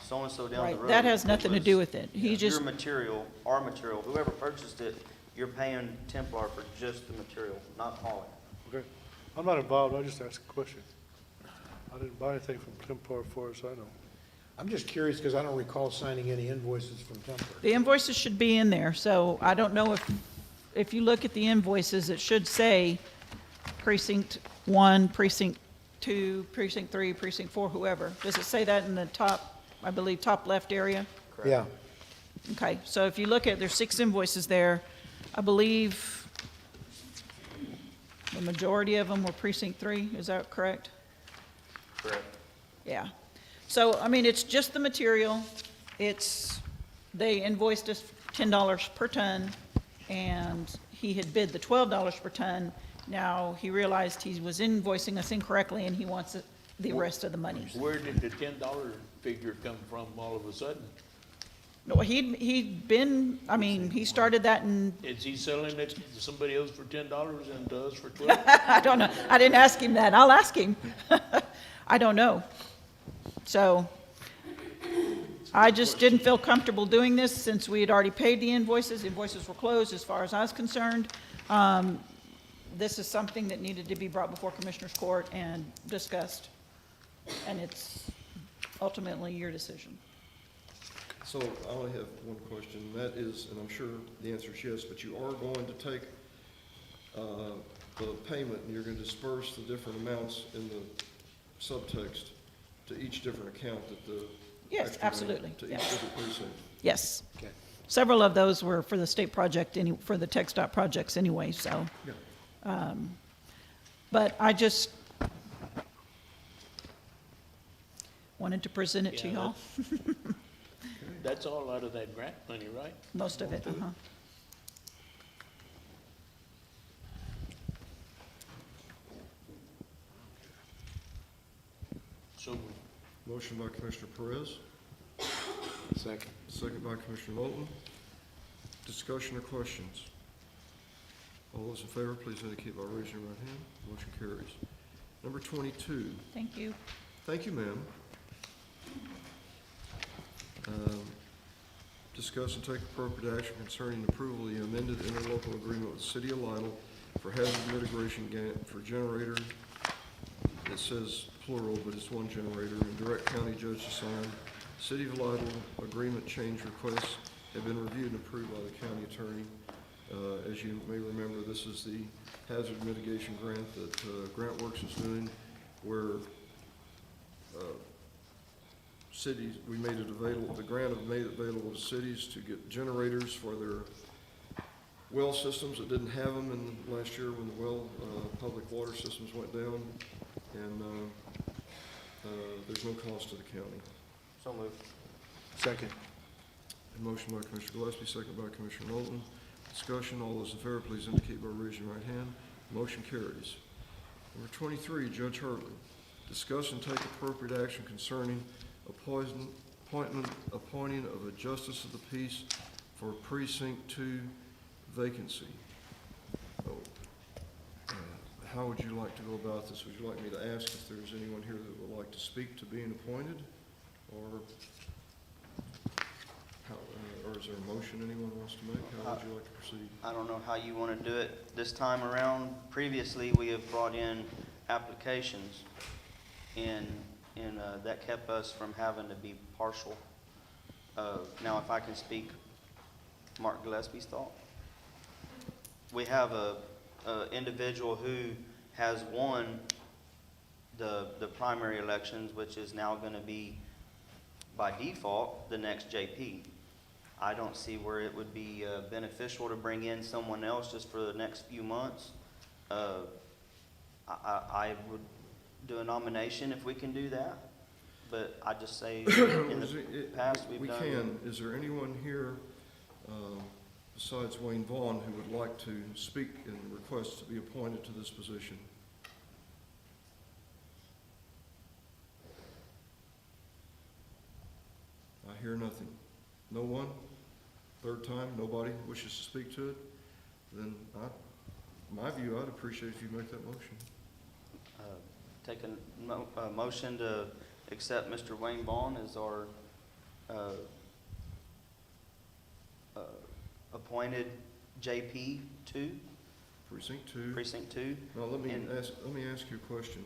so-and-so down the road. Right, that has nothing to do with it. He just, Your material, our material, whoever purchased it, you're paying Templar for just the material, not hauling. Okay. I'm not involved, I just asked a question. I didn't buy anything from Templar for us, I know. I'm just curious, because I don't recall signing any invoices from Temper. The invoices should be in there, so I don't know if you look at the invoices, it should say precinct 1, precinct 2, precinct 3, precinct 4, whoever. Does it say that in the top, I believe, top left area? Yeah. Okay, so if you look at, there's 6 invoices there. I believe the majority of them were precinct 3, is that correct? Correct. Yeah. So, I mean, it's just the material. They invoiced us $10 per ton, and he had bid the $12 per ton. Now, he realized he was invoicing us incorrectly, and he wants the rest of the money. Where did the $10 figure come from all of a sudden? No, he'd been, I mean, he started that in, Is he selling it to somebody else for $10 and to us for $12? I don't know. I didn't ask him that. I'll ask him. I don't know. So I just didn't feel comfortable doing this since we had already paid the invoices. Invoices were closed as far as I was concerned. This is something that needed to be brought before Commissioners Court and discussed. And it's ultimately your decision. So I only have one question, and that is, and I'm sure the answer is yes, but you are going to take the payment and you're going to disperse the different amounts in the subtext to each different account that the. Yes, extra absolutely. To each Yes. different precinct. Yes. Okay. Several of those were for the state project, for the Tech Dot projects anyway, so. Yeah. But I just wanted to present it to Yeah, y'all, That's all out of that grant money, right? most of it, uh-huh. So Motion by Commissioner Perez, Second. second by Commissioner Moulton. Discussion or questions? All those in favor, please indicate by raising your right hand. Motion carries. Number 22. Thank you. Thank you, ma'am. Discuss and take appropriate action concerning approval of the amended interlocal agreement with the City of Lytle for hazard mitigation for generator. It says plural, but it's one generator, and direct county judge to sign. City of Lytle agreement change requests have been reviewed and approved by the county attorney. As you may remember, this is the hazard mitigation grant that GrantWorks is doing, where cities, we made it available, the grant have made it available to cities to get generators for their well systems that didn't have them in last year when the well, public water systems went down, and there's no cost to the county. So moved. Second. A motion by Commissioner Gillespie, second by Commissioner Moulton. Discussion, all those in favor, please indicate by raising your right hand. Motion carries. Number 23, Judge Hurley. Discuss and take appropriate action concerning appointing of a justice of the peace for precinct 2 vacancy. How would you like to go about this? Would you like me to ask if there's anyone here that would like to speak to being appointed? Or is there a motion anyone wants to make? How would you like to proceed? I don't know how you want to do it this time around. Previously, we have brought in applications, and that kept us from having to be partial. Now, if I can speak Mark Gillespie's thought. We have a individual who has won the primary elections, which is now going to be, by default, the next JP. I don't see where it would be beneficial to bring in someone else just for the next few months. I would do a nomination if we can do that, but I just say in the past we've done. We can. Is there anyone here besides Wayne Vaughn who would like to speak and request to be appointed to this position? I hear nothing. No one? Third time, nobody wishes to speak to it? Then my view, I'd appreciate if you make that motion. Take a motion to accept Mr. Wayne Vaughn as our appointed JP 2. Precinct 2. Precinct 2. Now, let me ask you a question,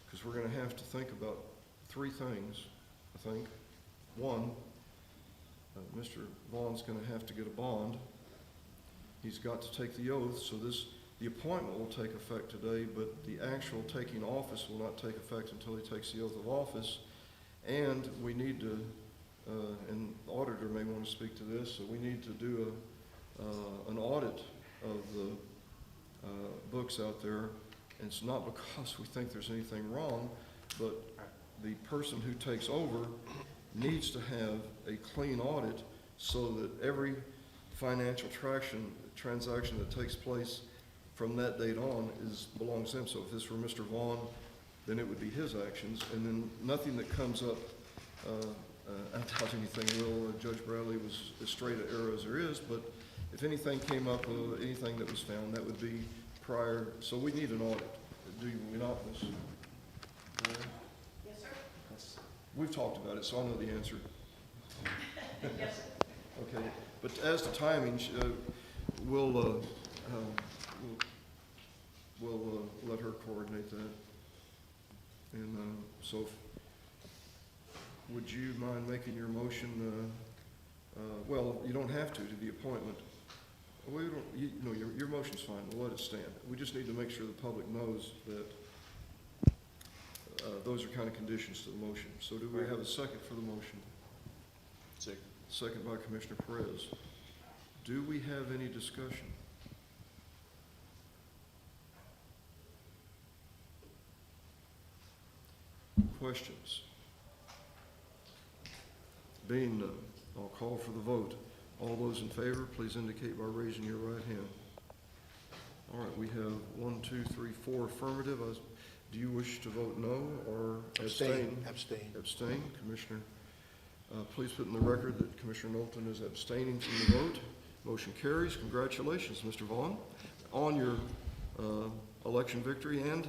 because we're going to have to think about three things, I think. One, Mr. Vaughn's gonna have to get a bond. He's got to take the oath, so the appointment will take effect today, but the actual taking office will not take effect until he takes the oath of office. And we need to, and the auditor may want to speak to this, so we need to do an audit of the books out there. And it's not because we think there's anything wrong, but the person who takes over needs to have a clean audit so that every financial transaction that takes place from that date on belongs to him. So if this were Mr. Vaughn, then it would be his actions, and then nothing that comes up, I doubt anything will. Judge Bradley was as straight an arrow as there is, but if anything came up, anything that was found, that would be prior. So we need an audit. Do we not, Ms. Blair? Yes, sir. We've talked about it, so I know the answer. Yes, sir. Okay, but as to timing, we'll let her coordinate that. And so, would you mind making your motion? Well, you don't have to the appointment. We don't. No, your motion's fine. We'll let it stand. We just need to make sure the public knows that those are kind of conditions to the motion. So, do we have a second for the motion? Second. Second by Commissioner Perez. Do we have any discussion? Questions? Being none, I'll call for the vote. All those in favor, please indicate by raising your right hand. All right, we have 1, 2, 3, 4 affirmative. Do you wish to vote no or abstain? Abstain. Abstain. Commissioner, please put in the record that Commissioner Knowlton is abstaining from the vote. Motion carries. Congratulations, Mr. Vaughn, on your election victory, and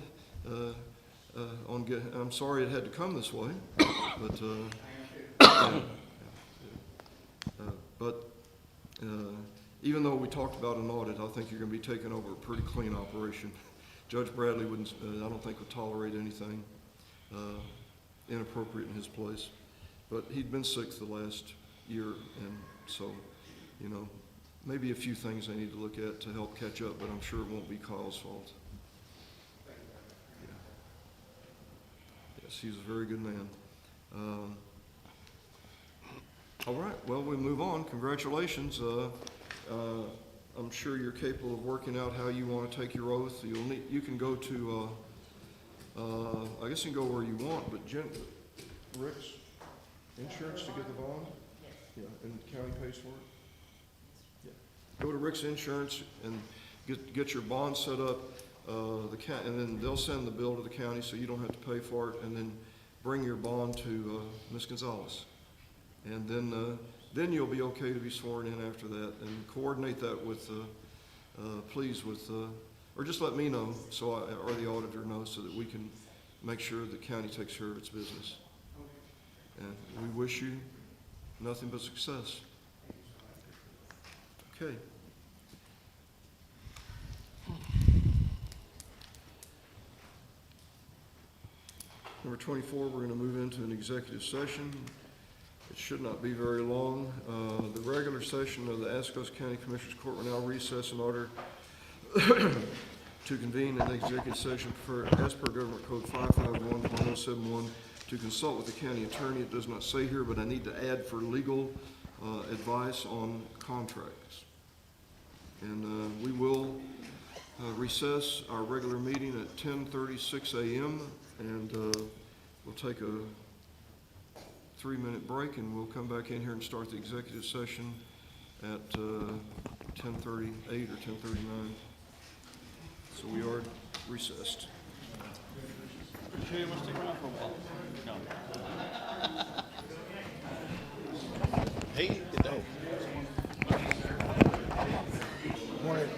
I'm sorry it had to come this way, but even though we talked about an audit, I think you're going to be taking over a pretty clean operation. Judge Bradley wouldn't, I don't think, would tolerate anything inappropriate in his place. But he'd been sick the last year, and so, you know, maybe a few things they need to look at to help catch up, but I'm sure it won't be Kyle's fault. Yeah. Yes, he's a very good man. All right, well, we move on. Congratulations. I'm sure you're capable of working out how you want to take your oath. You can go to, I guess you can go where you want, but Rick's insurance to get the bond? Yes. Yeah, and the county pays for it? Yeah. Go to Rick's Insurance and get your bond set up, and then they'll send the bill to the county so you don't have to pay for it, and then bring your bond to Ms. Gonzalez. And then you'll be okay to be sworn in after that, and coordinate that with, please, with, or just let me know or the auditor knows so that we can make sure the county takes care of its business. And we wish you nothing but success. Okay. Number 24, we're going to move into an executive session. It should not be very long. The regular session of the Atascosa County Commissioners Court will now recess in order to convene an executive session as per Government Code 551.071 to consult with the county attorney. It does not say here, but I need to add for legal advice on contracts. And we will recess our regular meeting at 10:36 a.m. and we'll take a 3-minute break, and we'll come back in here and start the executive session at 10:38 or 10:39. So we are recessed. Sure you want to stick around for a while? No. Hey, good day. Morning.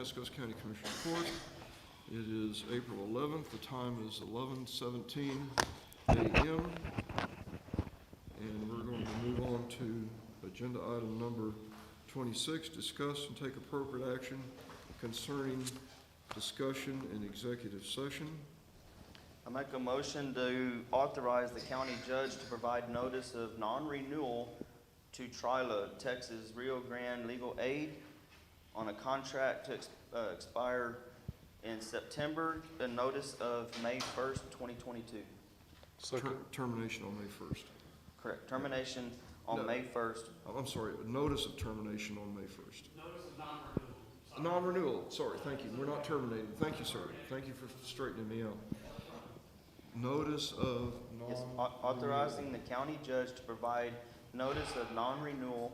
Atascosa County Commissioners Court. It is April 11th. The time is 11:17 a.m. And we're going to move on to agenda item number 26, discuss and take appropriate action concerning discussion in executive session. I make a motion to authorize the county judge to provide notice of non-renewal to Trila, Texas Rio Grande Legal Aid on a contract to expire in September, a notice of May 1st, 2022. Termination on May 1st. Correct, termination on No. May 1st. I'm sorry, a notice of termination on May 1st. Notice of non-renewal. Non-renewal, sorry, thank you. We're not terminating. Thank you, sir. Thank you for straightening me out. Notice of Yes, non. authorizing the county judge to provide notice of non-renewal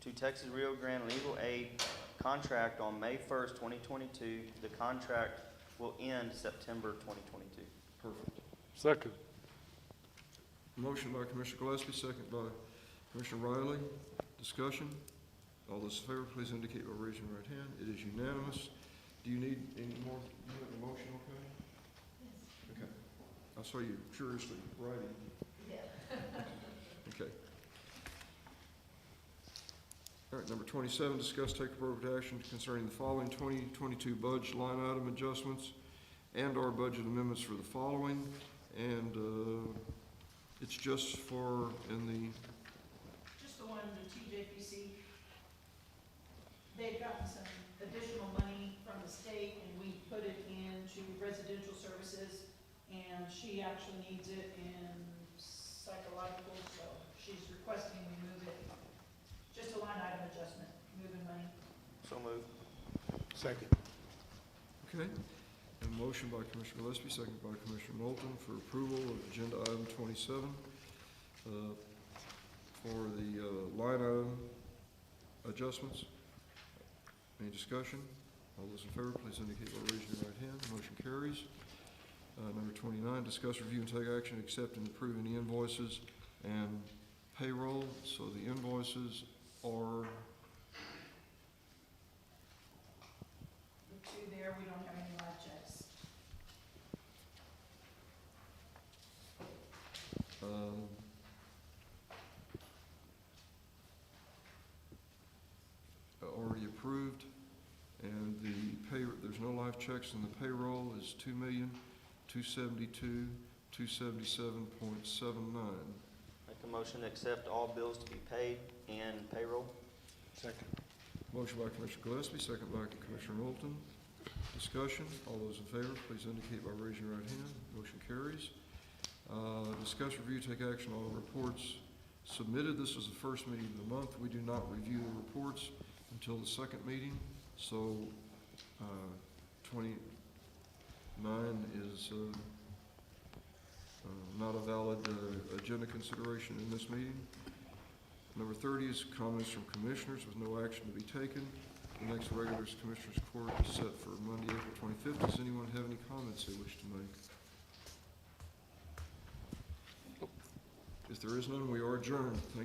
to Texas Rio Grande Legal Aid contract on May 1st, 2022. The contract will end September 2022. Perfect. Second. Motion by Commissioner Gillespie, second by Commissioner Riley. Discussion. All those in favor, please indicate by raising your right hand. It is unanimous. Do you need any more? You have a motion, okay? Yes. Okay. I saw you curiously writing. Yeah. Okay. All right, number 27, discuss, take appropriate action concerning the following 2022 budget line item adjustments and/or budget amendments for the following. And it's just for Just the one, the TJPC. They've gotten some additional money from the state, and we put it into residential services, and she actually needs it in psychological, so she's requesting we move it. Just a line item adjustment, moving money. So moved. Second. Okay. A motion by Commissioner Gillespie, second by Commissioner Moulton for approval of agenda item 27 for the line item adjustments. Any discussion? All those in favor, please indicate by raising your right hand. Motion carries. Number 29, discuss, review, and take action accepting and approving the invoices and payroll. So the invoices are, The two there, we don't have any live checks. already approved, and there's no live checks, and the payroll is $2,272,277.79. Make a motion to accept all bills to be paid and payroll. Second. Motion by Commissioner Gillespie, second by Commissioner Moulton. Discussion, all those in favor, please indicate by raising your right hand. Motion carries. Discuss, review, take action on reports submitted. This is the first meeting of the month. We do not review the reports until the second meeting, so 29 is not a valid agenda consideration in this meeting. Number 30 is comments from commissioners with no action to be taken. The next regular Commissioners Court is set for Monday, April 25th. Does anyone have any comments they wish to make? If there is none, we are adjourned. Thank you.